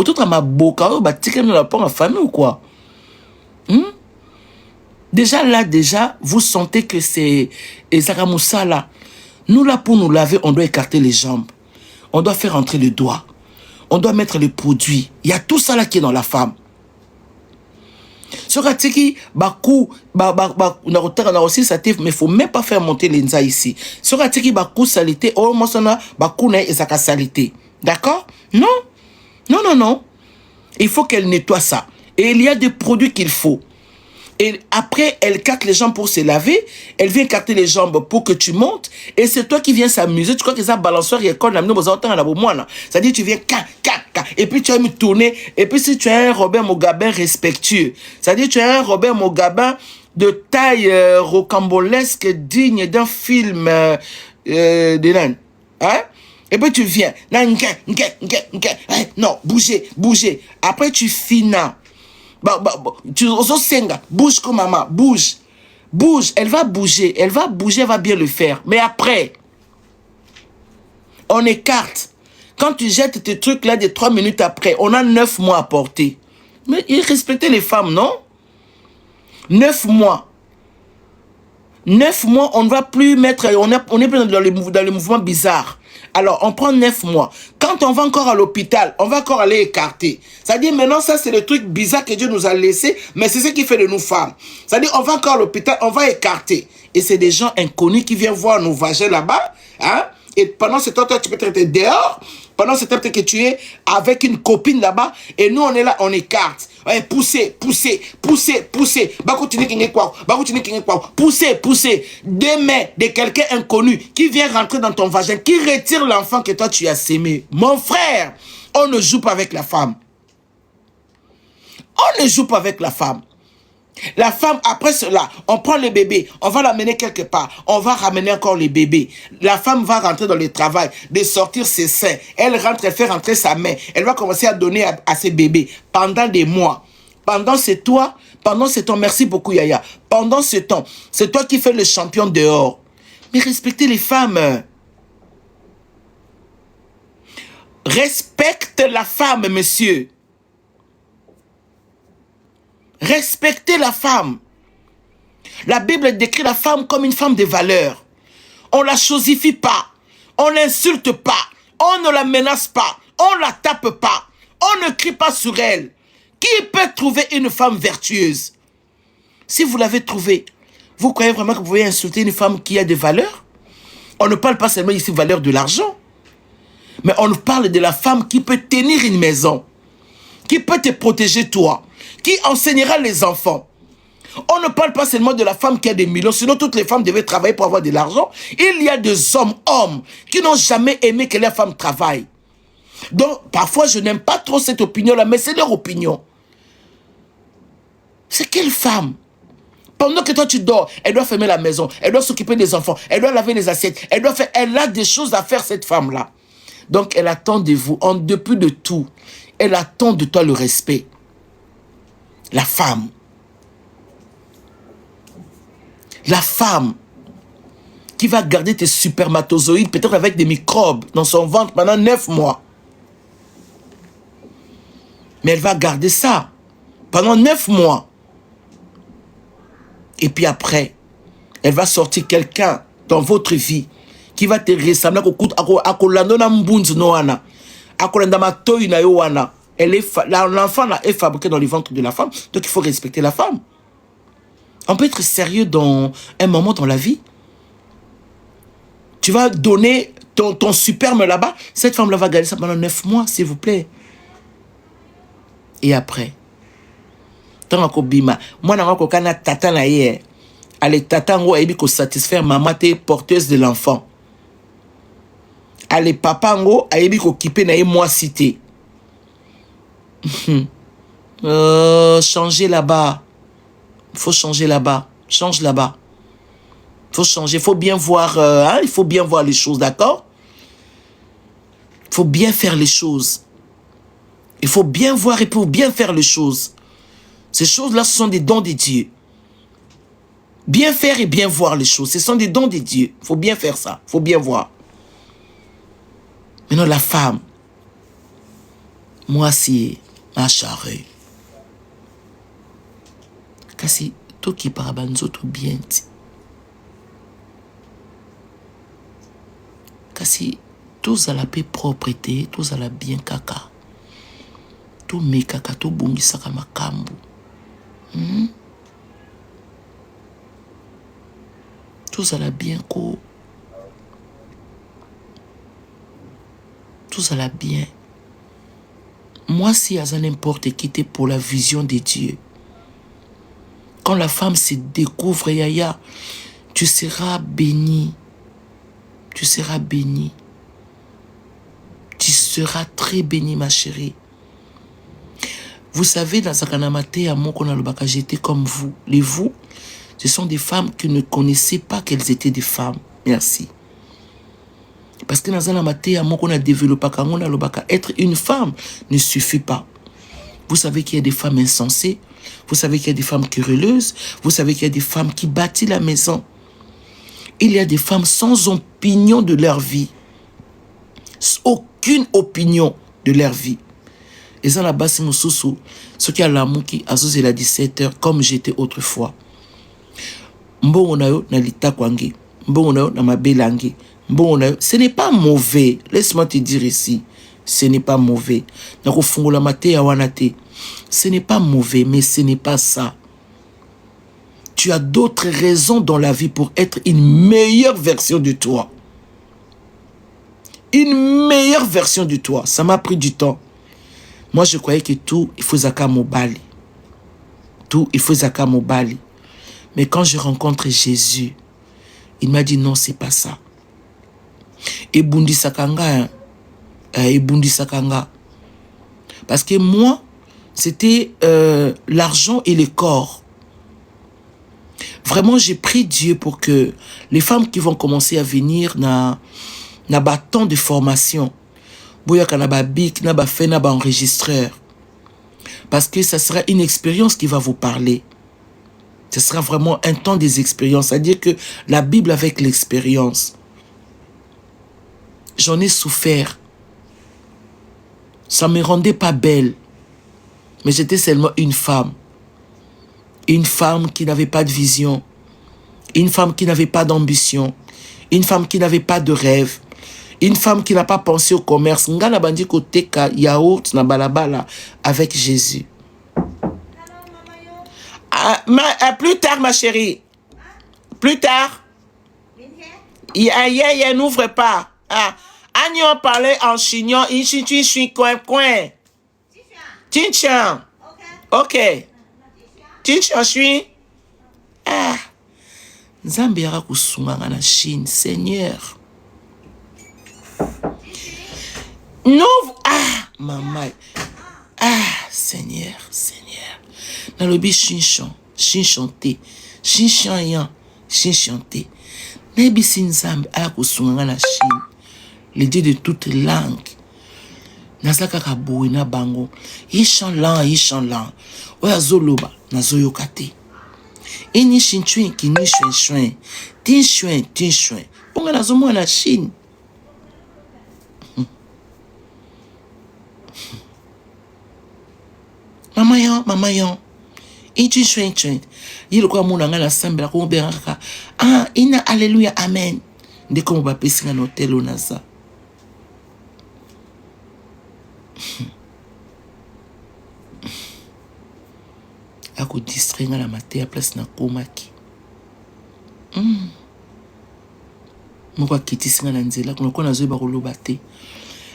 Famille ou quoi? Déjà, vous sentez que c'est Ezaramoussa là. Nous là, pour nous laver, on doit écarter les jambes. On doit faire entrer le doigt. On doit mettre les produits. Il y a tout ça là qui est dans la femme. Sur Atiki, Bakou, on a aussi ça, mais il ne faut même pas faire monter l'enza ici. Sur Atiki, Bakou, salité, oh, moi, ça, Bakou, n'a pas salité. D'accord? Non. Non, non, non. Il faut qu'elle nettoie ça. Et il y a des produits qu'il faut. Et après, elle écarte les jambes pour se laver. Elle vient écarter les jambes pour que tu montes. Et c'est toi qui viens s'amuser. Tu crois que ça balançoire, il y a quand même c'est-à-dire tu viens et puis tu vas me tourner. Et puis si tu as un Robert Mugabe respectueux, c'est-à-dire tu as un Robert Mugabe de taille rocambolesque digne d'un film de l'Inde. Hein? Et puis tu viens. Non, bougez, bougez. Après tu finis. Tu bouge comme maman, bouge. Bouge, elle va bouger, elle va bien le faire. Mais après, on écarte. Quand tu jettes tes trucs là, des 3 minutes après, on a 9 mois à porter. Mais il respectait les femmes, non? 9 mois. 9 mois, on ne va plus mettre, on est dans les mouvements bizarres. Alors, on prend 9 mois. Quand on va encore à l'hôpital, on va encore aller écarter. C'est-à-dire, maintenant, ça, c'est le truc bizarre que Dieu nous a laissé, mais c'est ce qui fait de nous femmes. C'est-à-dire, on va encore à l'hôpital, on va écarter. Et c'est des gens inconnus qui viennent voir nos vagins là-bas, hein? Et pendant ce temps, toi, tu peux être dehors. Pendant ce temps, peut-être que tu es avec une copine là-bas. Et nous, on est là, on écarte. Ouais, poussez, poussez, poussez, poussez. Poussez, poussez. Des mains de quelqu'un inconnu qui vient rentrer dans ton vagin, qui retire l'enfant que toi, tu as sémé. Mon frère, on ne joue pas avec la femme. On ne joue pas avec la femme. La femme, après cela, on prend le bébé, on va l'amener quelque part, on va ramener encore le bébé. La femme va rentrer dans le travail, de sortir ses seins. Elle rentre, elle fait rentrer sa main. Elle va commencer à donner à ses bébés pendant des mois. Pendant ce temps, merci beaucoup Yaya. Pendant ce temps, c'est toi qui fais le champion dehors. Mais respectez les femmes. Respecte la femme, monsieur. Respectez la femme. La Bible décrit la femme comme une femme de valeur. On ne la chosifie pas. On ne l'insulte pas. On ne la menace pas. On ne la tape pas. On ne crie pas sur elle. Qui peut trouver une femme vertueuse? Si vous l'avez trouvée, vous croyez vraiment que vous pouvez insulter une femme qui a des valeurs? On ne parle pas seulement ici de valeur de l'argent. Mais on parle de la femme qui peut tenir une maison. Qui peut te protéger toi. Qui enseignera les enfants. On ne parle pas seulement de la femme qui a des millions, sinon toutes les femmes devaient travailler pour avoir de l'argent. Il y a des hommes qui n'ont jamais aimé que leur femme travaille. Donc, parfois, je n'aime pas trop cette opinion-là, mais c'est leur opinion. C'est quelle femme? Pendant que toi tu dors, elle doit fermer la maison, elle doit s'occuper des enfants, elle doit laver les assiettes, elle a des choses à faire, cette femme-là. Donc, elle attend de vous, en dépit de tout, elle attend de toi le respect. La femme. La femme qui va garder tes spermatozoïdes, peut-être avec des microbes, dans son ventre pendant 9 mois. Mais elle va garder ça pendant 9 mois. Et puis après, elle va sortir quelqu'un dans votre vie qui va te ressembler à l'enfant est fabriqué dans le ventre de la femme, donc il faut respecter la femme. On peut être sérieux dans un moment dans la vie. Tu vas donner ton sperme là-bas, cette femme-là va garder ça pendant 9 mois, s'il vous plaît. Et après, tant que bima, moi n'a pas kana tata na ye, allez tata ngo ebi ko satisfaire maman te porteuse de l'enfant. Allez papa ngo ebi ko kipe na ye moi cité. Changer là-bas. Il faut changer là-bas. Change là-bas. Il faut changer. Il faut bien voir. Il faut bien voir les choses, d'accord? Il faut bien faire les choses. Il faut bien voir et pour bien faire les choses. Ces choses-là, ce sont des dons de Dieu. Bien faire et bien voir les choses. Ce sont des dons de Dieu. Il faut bien faire ça. Il faut bien voir. Maintenant, la femme. Moi, c'est ma charrue. Kasi to qui parabanzo to bien. Kasi tous à la paix propreté, tous à la bien kaka. Tout me kaka to bungi saka makambu. Tout ça l'a bien court. Tout ça l'a bien. Moi, si à n'importe qui était pour la vision de Dieu, quand la femme se découvre, Yaya, tu seras béni. Tu seras béni. Tu seras très béni, ma chérie. Vous savez, dans Sakanamate, à mon Konalobaka, j'étais comme vous. Les vous, ce sont des femmes qui ne connaissaient pas qu'elles étaient des femmes. Merci. Parce que dans Sakanamate, à mon Konalobaka, être une femme ne suffit pas. Vous savez qu'il y a des femmes insensées. Vous savez qu'il y a des femmes querelleuses. Vous savez qu'il y a des femmes qui bâtissent la maison. Il y a des femmes sans opinion de leur vie. Aucune opinion de leur vie. Et ça là-bas, c'est mon sous-sous. Ce qui a l'amour qui a sous la 17h, comme j'étais autrefois. Mbongonayo na litakwangi. Mbongonayo na mabelangi. Mbongonayo. Ce n'est pas mauvais. Laisse-moi te dire ici. Ce n'est pas mauvais. Ce n'est pas mauvais, mais ce n'est pas ça. Tu as d'autres raisons dans la vie pour être une meilleure version de toi. Une meilleure version de toi. Ça m'a pris du temps. Moi, je croyais que tout, il faut Zaka Mobali. Tout, il faut Zaka Mobali. Mais quand je rencontre Jésus, il m'a dit non, c'est pas ça. Et Bundi Sakanga, et Bundi Sakanga. Parce que moi, c'était l'argent et le corps. Vraiment, j'ai prié Dieu pour que les femmes qui vont commencer à venir n'a pas tant de formation. Boyaka na ba bic, na ba fait, na ba enregistreur. Parce que ça sera une expérience qui va vous parler. Ce sera vraiment un temps des expériences. C'est-à-dire que la Bible avec l'expérience. J'en ai souffert. Ça ne me rendait pas belle. Mais j'étais seulement une femme. Une femme qui n'avait pas de vision. Une femme qui n'avait pas d'ambition. Une femme qui n'avait pas de rêve. Une femme qui n'a pas pensé au commerce. Ngana bandi koteka yaourt na balabala avec Jésus. Plus tard, ma chérie. Plus tard. Aïe, n'ouvre pas. Agnon parlait en chignon. Je suis coin. Tinchan. Ok. Tinchan, je suis. Nzambe yara kusunganga na Chine. Seigneur. Non, maman. Seigneur. Dans le but chanté. Chanté. Nebi sinzambe a kusunganga na Chine. Le Dieu de toutes langues. Nazaka kaboué na bango. Yishan lan. Oya zoloba na zoyokate. Ini shinchuen ki ni shuen. Tin shuen. Ponga na zomo na Chine. Mama yon. Inchi shuen. Yilo kwa muna nga na sambela kwa mberaka. Ina alléluia amen. Ndeko mba pesi nga notelo na za. Ako distraire nga la maté à place na komaki. Moko kitisi nga na nzela kuna na zoeba koloba te.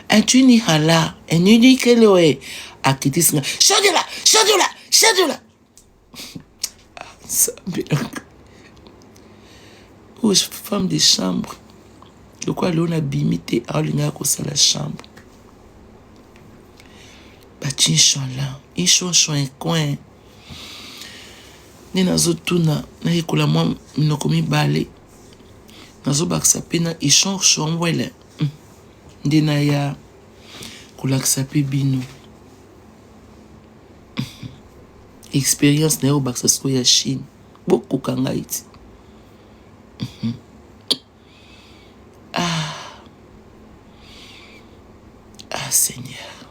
Antuni hala, enuni keloe akitisi nga. Shadula. Oh, femme de chambre. De quoi l'on a bimité à l'ingénieur à la chambre. Batin chanla, il change un coin. Ni nazo tuna na yekula mwa mnokomi bale. Nazo baksa pena il change un wele. Ndena ya kulaksa pe bino. Expérience na yo baksa sko ya Chine. Beaucoup kanga iti. Seigneur.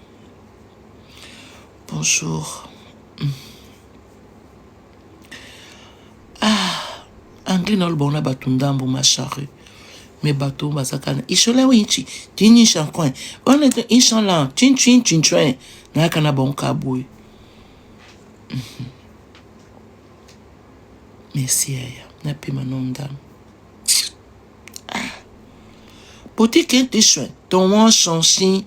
Bonjour. Anglais na lubona batundambo ma charrue. Mais bateau basakana. Ishola winchi. Tini chancoin. On est inchallah. Chin. Na kana bon kaboui. Merci, Aya. Napi manonda. Poti kente chouin. Ton wan chanchi.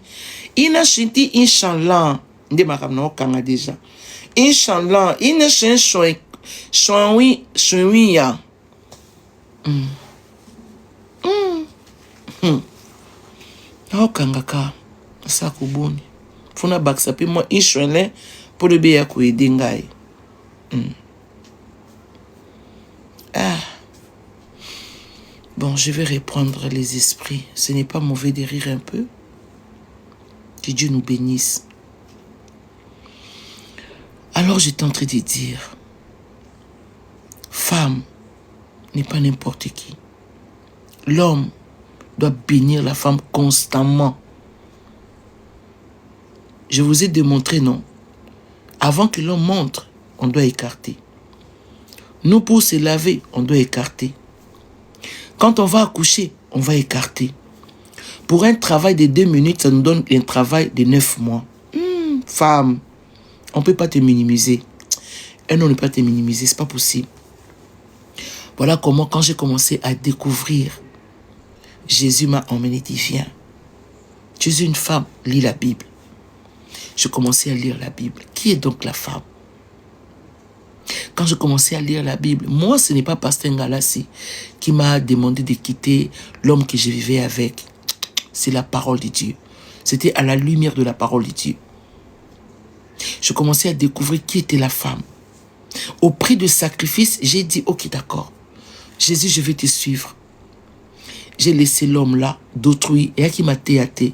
Ina shinti inshallah. Nde makam na okanga déjà. Inshallah. Ina shin chouin. Chouin ya. Okanga ka. Sa kubuni. Funa baksa pi mo inshallah. Pour le bien ko edingai. Bon, je vais reprendre les esprits. Ce n'est pas mauvais de rire un peu. Que Dieu nous bénisse. Alors, j'étais en train de dire, femme n'est pas n'importe qui. L'homme doit bénir la femme constamment. Je vous ai démontré, non? Avant que l'homme montre, on doit écarter. Nous, pour se laver, on doit écarter. Quand on va accoucher, on va écarter. Pour un travail de 2 minutes, ça nous donne un travail de 9 mois. Femme, on ne peut pas te minimiser. Un homme ne peut pas te minimiser, ce n'est pas possible. Voilà comment, quand j'ai commencé à découvrir, Jésus m'a emmené, dit, viens. Tu es une femme, lis la Bible. Je commençais à lire la Bible. Qui est donc la femme? Quand je commençais à lire la Bible, moi, ce n'est pas Pasteur Ngalassi qui m'a demandé de quitter l'homme que je vivais avec. C'est la parole de Dieu. C'était à la lumière de la parole de Dieu. Je commençais à découvrir qui était la femme. Au prix de sacrifice, j'ai dit, ok, d'accord. Jésus, je vais te suivre. J'ai laissé l'homme là, d'autrui, et qui m'a théaté.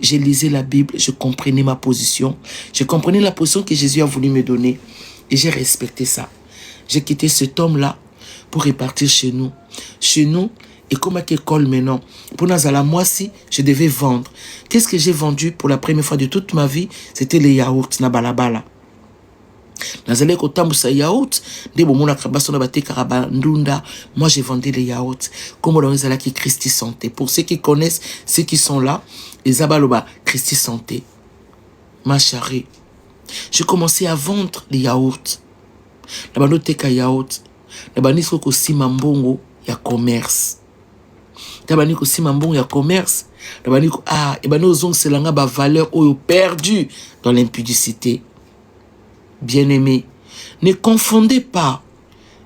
J'ai lisé la Bible, je comprenais ma position. Je comprenais la position que Jésus a voulu me donner. Et j'ai respecté ça. J'ai quitté cet homme-là pour repartir chez nous. Chez nous, et comme à l'école maintenant, pour Nazala, moi si je devais vendre. Qu'est-ce que j'ai vendu pour la première fois de toute ma vie? C'était les yaourts, na balabala. Nazala kotambusa yaourt, de bomona krabaso na bate karabandunda. Moi j'ai vendu les yaourts. Comme on a qui Christi Santé. Pour ceux qui connaissent, ceux qui sont là, les abaloba Christi Santé. Ma chérie. J'ai commencé à vendre les yaourts. La banoteka yaourt. La banisco ko simambongo ya commerce. La baniko simambongo ya commerce. La baniko et banozong selanga ba valeur oyo perdu dans l'impudicité. Bien-aimé, ne confondez pas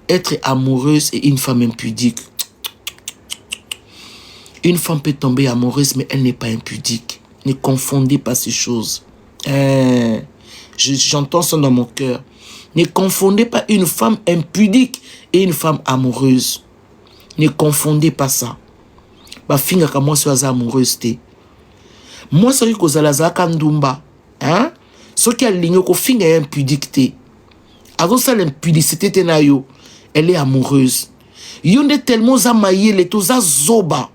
être amoureuse et une femme impudique. Une femme peut tomber amoureuse, mais elle n'est pas impudique. Ne confondez pas ces choses. J'entends ça dans mon cœur. Ne confondez pas une femme impudique et une femme amoureuse. Ne confondez pas ça. Ba finga ka moi sois amoureuse te. Moi soki ko zalaza ka ndumba, hein? Soki alinyo ko finga impudique te. Avant ça l'impudicité te na yo, elle est amoureuse. Yonde tellement za mayele to za zoba.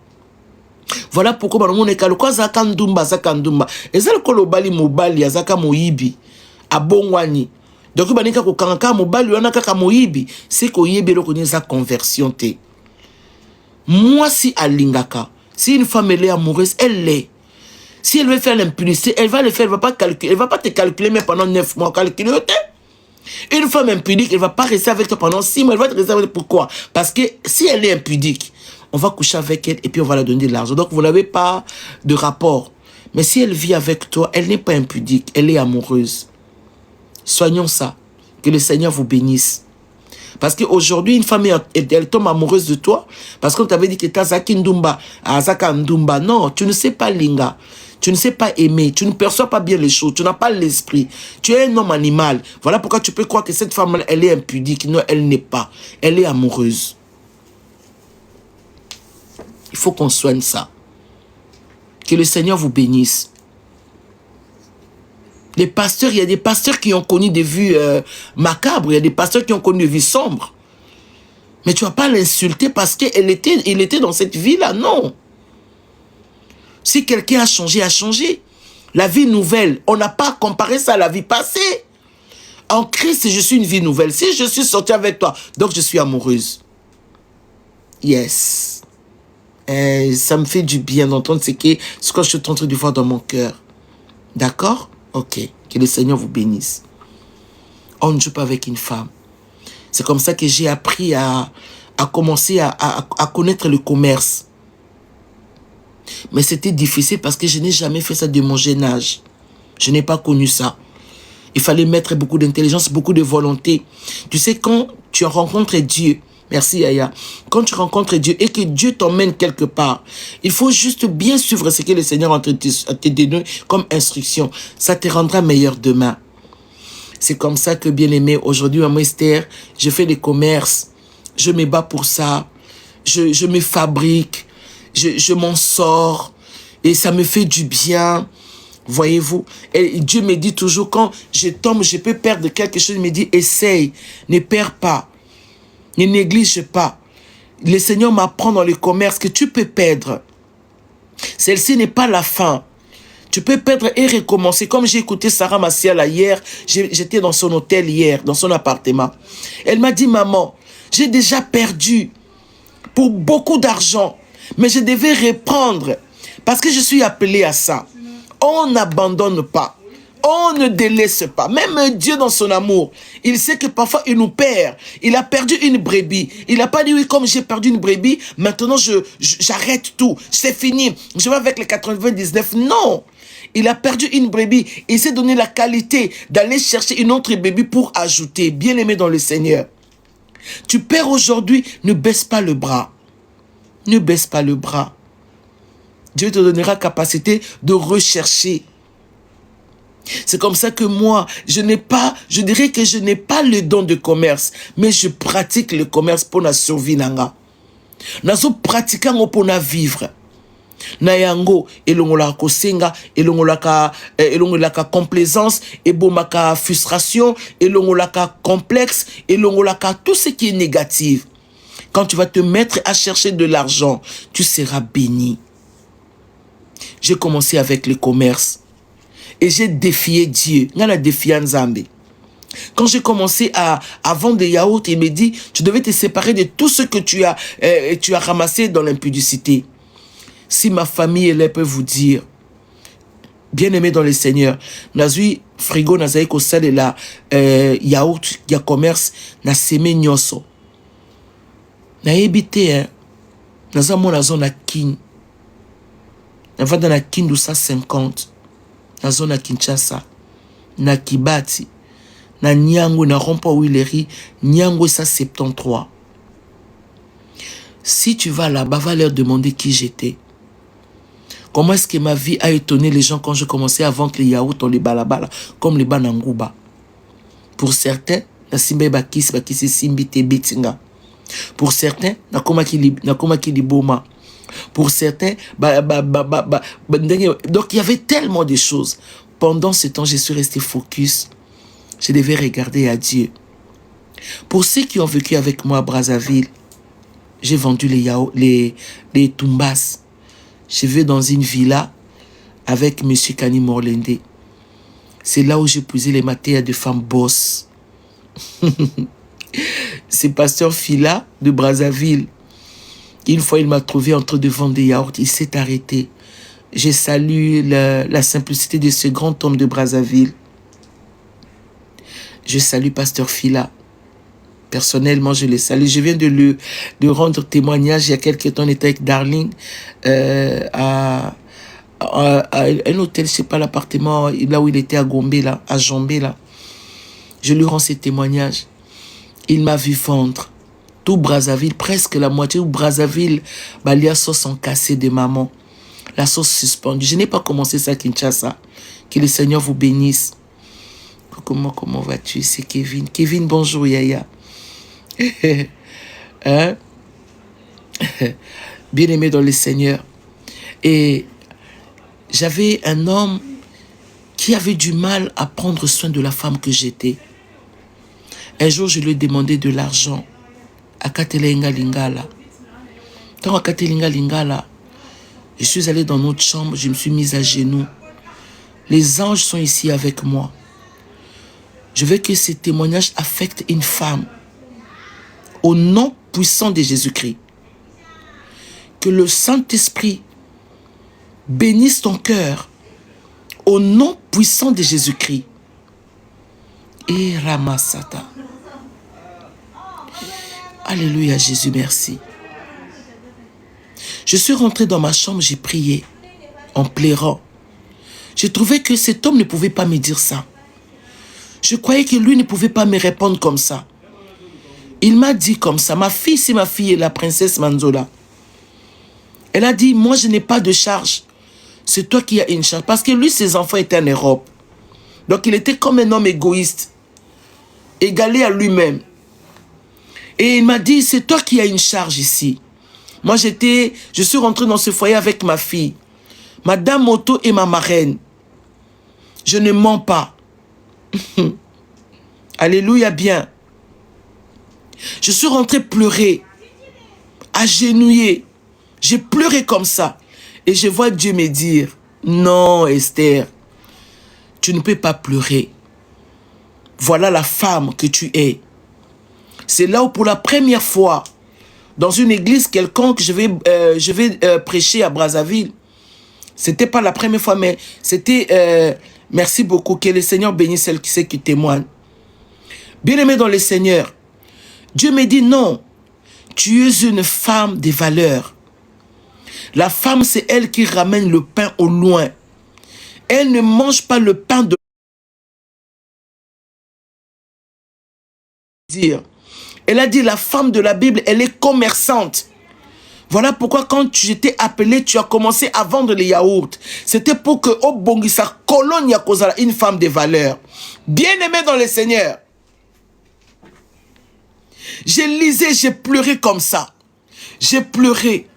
Voilà pourquoi banomone ka lokwa za ka ndumba za ka ndumba. Ezali ko lobali mobali azaka moyibi. Abongwani. Donc banika ko kanaka mobali wana kaka moyibi, c'est ko yebi lo konisa conversion te. Moi si alingaka, si une femme elle est amoureuse, elle l'est. Si elle veut faire l'impudicité, elle va le faire, elle va pas calculer, elle va pas te calculer mais pendant 9 mois calculer. Une femme impudique, elle va pas rester avec toi pendant 6 mois, elle va te rester avec toi. Pourquoi? Parce que si elle est impudique, on va coucher avec elle et puis on va la donner de l'argent. Donc vous n'avez pas de rapport. Mais si elle vit avec toi, elle n'est pas impudique, elle est amoureuse. Soignons ça. Que le Seigneur vous bénisse. Parce qu'aujourd'hui, une femme, elle tombe amoureuse de toi. Parce qu'on t'avait dit que tu as Zaki Ndumba, Azaka Ndumba. Non, tu ne sais pas linga. Tu ne sais pas aimer. Tu ne perçois pas bien les choses. Tu n'as pas l'esprit. Tu es un homme animal. Voilà pourquoi tu peux croire que cette femme, elle est impudique. Non, elle n'est pas. Elle est amoureuse. Il faut qu'on soigne ça. Que le Seigneur vous bénisse. Les pasteurs, il y a des pasteurs qui ont connu des vues macabres, il y a des pasteurs qui ont connu des vues sombres. Mais tu ne vas pas l'insulter parce qu'il était dans cette vie-là, non. Si quelqu'un a changé, a changé. La vie nouvelle, on n'a pas comparé ça à la vie passée. En Christ, je suis une vie nouvelle. Si je suis sortie avec toi, donc je suis amoureuse. Yes. Ça me fait du bien d'entendre ce que je suis en train de voir dans mon cœur. D'accord? Ok, que le Seigneur vous bénisse. On ne joue pas avec une femme. C'est comme ça que j'ai appris à commencer à connaître le commerce. Mais c'était difficile parce que je n'ai jamais fait ça de mon jeune âge. Je n'ai pas connu ça. Il fallait mettre beaucoup d'intelligence, beaucoup de volonté. Tu sais, quand tu rencontres Dieu, merci Yaya, quand tu rencontres Dieu et que Dieu t'emmène quelque part, il faut juste bien suivre ce que le Seigneur a te donné comme instruction. Ça te rendra meilleur demain. C'est comme ça que, bien aimé, aujourd'hui, Maman Esther, je fais des commerces. Je me bats pour ça. Je me fabrique. Je m'en sors. Et ça me fait du bien. Voyez-vous, et Dieu me dit toujours, quand je tombe, je peux perdre quelque chose, il me dit, essaye, ne perds pas, ne néglige pas. Le Seigneur m'apprend dans le commerce que tu peux perdre. Celle-ci n'est pas la fin. Tu peux perdre et recommencer. Comme j'ai écouté Sarah Massiala hier, j'étais dans son hôtel hier, dans son appartement. Elle m'a dit, maman, j'ai déjà perdu pour beaucoup d'argent, mais je devais reprendre parce que je suis appelée à ça. On n'abandonne pas. On ne délaisse pas. Même Dieu dans son amour, il sait que parfois il nous perd. Il a perdu une brebis. Il n'a pas dit, oui, comme j'ai perdu une brebis, maintenant j'arrête tout. C'est fini. Je vais avec les 99. Non. Il a perdu une brebis. Il s'est donné la qualité d'aller chercher une autre brebis pour ajouter. Bien aimé dans le Seigneur. Tu perds aujourd'hui, ne baisse pas le bras. Ne baisse pas le bras. Dieu te donnera capacité de rechercher. C'est comme ça que moi, je dirais que je n'ai pas le don de commerce, mais je pratique le commerce pour la survie nanga. Nazo pratika ngo pour na vivre. Na yango elongola ko senga, elongola ka complaisance, ebomaka frustration, elongola ka complexe, elongola ka tout ce qui est négatif. Quand tu vas te mettre à chercher de l'argent, tu seras béni. J'ai commencé avec le commerce et j'ai défié Dieu. Quand j'ai commencé à vendre des yaourts, il me dit, tu devais te séparer de tout ce que tu as ramassé dans l'impudicité. Si ma famille elle peut vous dire, bien aimé dans le Seigneur, nazui frigo nazaï ko sale la yaourt ya commerce na seme nyoso. Na ebité nazamo na zone na kin. Nava dans la Kindusa 50, na zone à Kinshasa, na Kibati, na Nyango, na Rompa Willery, Nyango ça 73. Si tu vas là-bas, va leur demander qui j'étais. Comment est-ce que ma vie a étonné les gens quand je commençais à vendre les yaourts dans les balabala, comme les banangouba. Pour certains, na simbe bakisi simbi te betinga. Pour certains, na koma ki liboma. Pour certains, donc il y avait tellement de choses. Pendant ce temps, je suis resté focus. Je devais regarder à Dieu. Pour ceux qui ont vécu avec moi à Brazzaville, j'ai vendu les tumbas. Je vais dans une villa avec M. Kani Morlende. C'est là où j'ai posé les matériaux de femmes boss. C'est pasteur Fila de Brazzaville. Une fois, il m'a trouvé en train de vendre des yaourts. Il s'est arrêté. J'ai salué la simplicité de ce grand homme de Brazzaville. Je salue Pasteur Fila. Personnellement, je le salue. Je viens de rendre témoignage. Il y a quelques temps, on était avec Darling à un hôtel, je ne sais pas, l'appartement, là où il était à Gombe, là, à Jambé, là. Je lui rends ces témoignages. Il m'a vu vendre. Tout Brazzaville, presque la moitié de Brazzaville, la sauce en cassé de maman. La sauce suspendue. Je n'ai pas commencé ça à Kinshasa. Que le Seigneur vous bénisse. Comment vas-tu? C'est Kevin. Kevin, bonjour Yaya. Hein? Bien aimé dans le Seigneur. Et j'avais un homme qui avait du mal à prendre soin de la femme que j'étais. Un jour, je lui ai demandé de l'argent. À Katelinga Lingala. Quand à Katelinga Lingala, je suis allé dans notre chambre, je me suis mise à genoux. Les anges sont ici avec moi. Je veux que ces témoignages affectent une femme. Au nom puissant de Jésus-Christ. Que le Saint-Esprit bénisse ton cœur. Au nom puissant de Jésus-Christ. Et Ramasata. Alléluia, Jésus, merci. Je suis rentré dans ma chambre, j'ai prié, en pleurant. Je trouvais que cet homme ne pouvait pas me dire ça. Je croyais que lui ne pouvait pas me répondre comme ça. Il m'a dit comme ça, ma fille, c'est ma fille, la princesse Manzola. Elle a dit, moi je n'ai pas de charge. C'est toi qui as une charge. Parce que lui, ses enfants étaient en Europe. Donc il était comme un homme égoïste. Égalé à lui-même. Et il m'a dit, c'est toi qui as une charge ici. Moi je suis rentré dans ce foyer avec ma fille. Madame Moto est ma marraine. Je ne mens pas. Alléluia bien. Je suis rentré pleurer, agenouillé. J'ai pleuré comme ça. Et je vois Dieu me dire, non Esther, tu ne peux pas pleurer. Voilà la femme que tu es. C'est là où pour la première fois, dans une église quelconque, je vais prêcher à Brazzaville. C'était pas la première fois, mais c'était... merci beaucoup, que le Seigneur bénisse celle qui sait qui témoigne. Bien-aimé dans le Seigneur, Dieu me dit non, tu es une femme de valeur. La femme, c'est elle qui ramène le pain au loin. Elle ne mange pas le pain de dire. Elle a dit, la femme de la Bible, elle est commerçante. Voilà pourquoi quand tu étais appelé, tu as commencé à vendre les yaourts. C'était pour que au Bongisa, colonne Yakozala, une femme de valeur. Bien-aimée dans le Seigneur. J'ai lisé, j'ai pleuré comme ça. J'ai pleuré.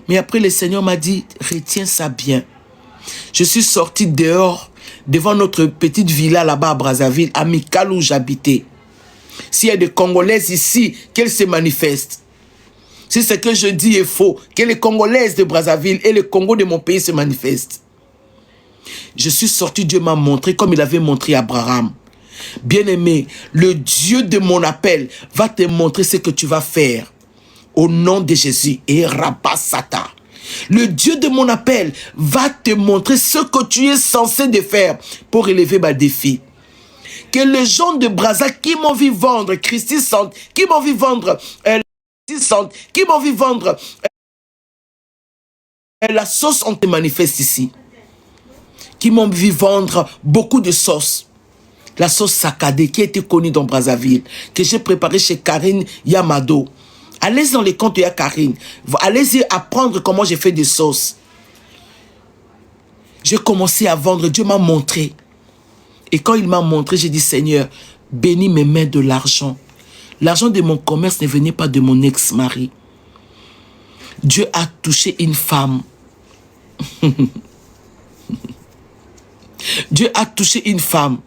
Mais après, le Seigneur m'a dit, retiens ça bien. Je suis sorti dehors, devant notre petite villa là-bas à Brazzaville, à Mikal où j'habitais. S'il y a des Congolaises ici, qu'elles se manifestent. Si ce que je dis est faux, que les Congolaises de Brazzaville et le Congo de mon pays se manifestent. Je suis sorti, Dieu m'a montré comme il avait montré à Abraham. Bien-aimé, le Dieu de mon appel va te montrer ce que tu vas faire. Au nom de Jésus. Et Rabasata. Le Dieu de mon appel va te montrer ce que tu es censé de faire pour élever ma défi. Que les gens de Brazza qui m'ont vu vendre Christy Sante, qui m'ont vu vendre qui m'ont vu vendre la sauce, on te manifeste ici. Qui m'ont vu vendre beaucoup de sauces. La sauce saccadée qui a été connue dans Brazzaville, que j'ai préparée chez Karine Yamado. Allez dans les comptes de Karine. Allez-y apprendre comment j'ai fait des sauces. J'ai commencé à vendre. Dieu m'a montré. Et quand il m'a montré, j'ai dit, Seigneur, bénis mes mains de l'argent. L'argent de mon commerce ne venait pas de mon ex-mari. Dieu a touché une femme. Dieu a touché une femme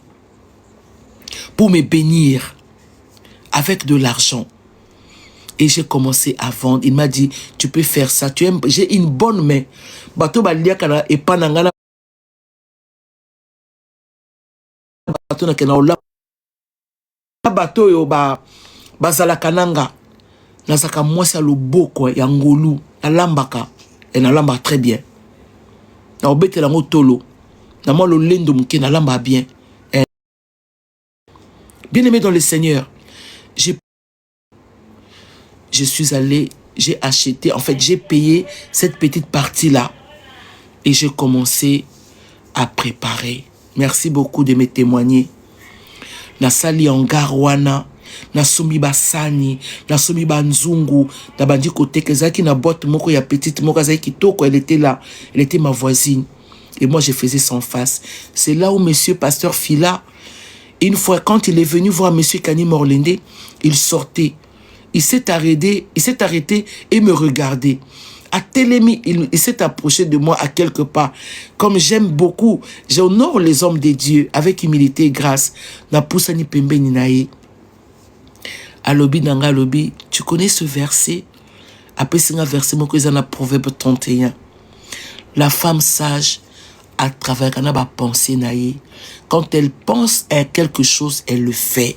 pour me bénir avec de l'argent. Et j'ai commencé à vendre. Il m'a dit, tu peux faire ça. J'ai une bonne main. Bato balia kana epanangana. Bato na kena ola. Bato yo bazala kananga. Nazaka mwasi aloboko ya ngolu. Alambaka. Et nalamba très bien. Na obete la tolo. Na moi lo lendo mke nalamba bien. Bien-aimé dans le Seigneur, je suis allé, j'ai acheté, en fait, j'ai payé cette petite partie-là. Et j'ai commencé à préparer. Merci beaucoup de me témoigner. Na sali angarwana, na somi basani, na somi banzungu, na bandi kote kezaki na boîte moko ya petite moko zaki toko, elle était là, elle était ma voisine. Et moi, je faisais sans face. C'est là où monsieur pasteur Fila, une fois, quand il est venu voir monsieur Kani Morlende, il sortait. Il s'est arrêté et me regardait. À Télémi, il s'est approché de moi à quelque part. Comme j'aime beaucoup, j'honore les hommes de Dieu avec humilité et grâce. Na poussani pembe ninae. Alobi nanga alobi, tu connais ce verset? Après c'est un verset mon cousin a Proverbe 31. La femme sage à travers une pensée naïe. Quand elle pense à quelque chose, elle le fait.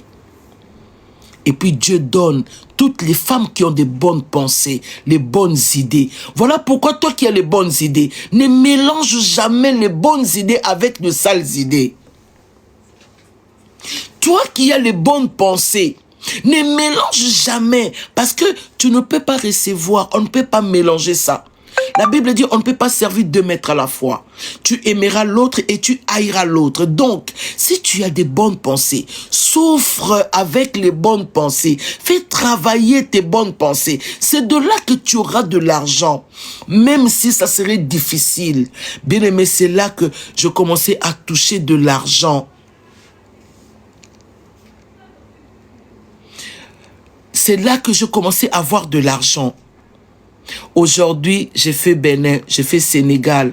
Et puis Dieu donne toutes les femmes qui ont des bonnes pensées, les bonnes idées. Voilà pourquoi toi qui as les bonnes idées, ne mélange jamais les bonnes idées avec de sales idées. Toi qui as les bonnes pensées, Ne mélange jamais, parce que tu ne peux pas recevoir, on ne peut pas mélanger ça. La Bible dit, on ne peut pas servir 2 maîtres à la fois. Tu aimeras l'autre et tu haïras l'autre. Donc, si tu as des bonnes pensées, souffre avec les bonnes pensées. Fais travailler tes bonnes pensées. C'est de là que tu auras de l'argent. Même si ça serait difficile. Bien aimé, c'est là que je commençais à toucher de l'argent. C'est là que je commençais à avoir de l'argent. Aujourd'hui, j'ai fait Bénin, j'ai fait Sénégal.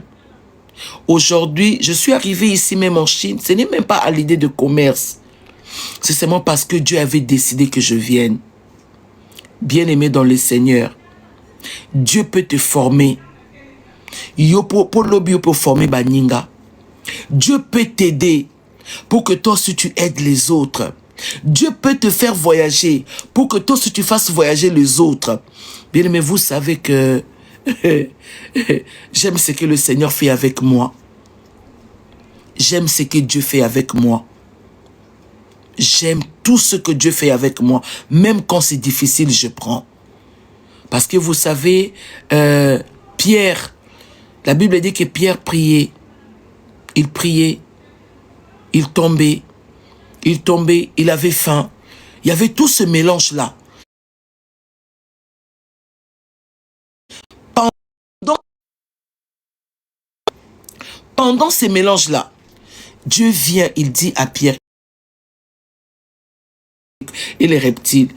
Aujourd'hui, je suis arrivé ici même en Chine. Ce n'est même pas à l'idée de commerce. C'est seulement parce que Dieu avait décidé que je vienne. Bien-aimé dans le Seigneur, Dieu peut te former. Yo pour lobby pour former baninga. Dieu peut t'aider pour que toi aussi tu aides les autres. Dieu peut te faire voyager pour que toi aussi tu fasses voyager les autres. Bien aimé, vous savez que j'aime ce que le Seigneur fait avec moi. J'aime ce que Dieu fait avec moi. J'aime tout ce que Dieu fait avec moi. Même quand c'est difficile, je prends. Parce que vous savez, Pierre, la Bible dit que Pierre priait. Il priait. Il tombait, il avait faim. Il y avait tout ce mélange-là. Pendant ces mélanges-là, Dieu vient, il dit à Pierre et les reptiles,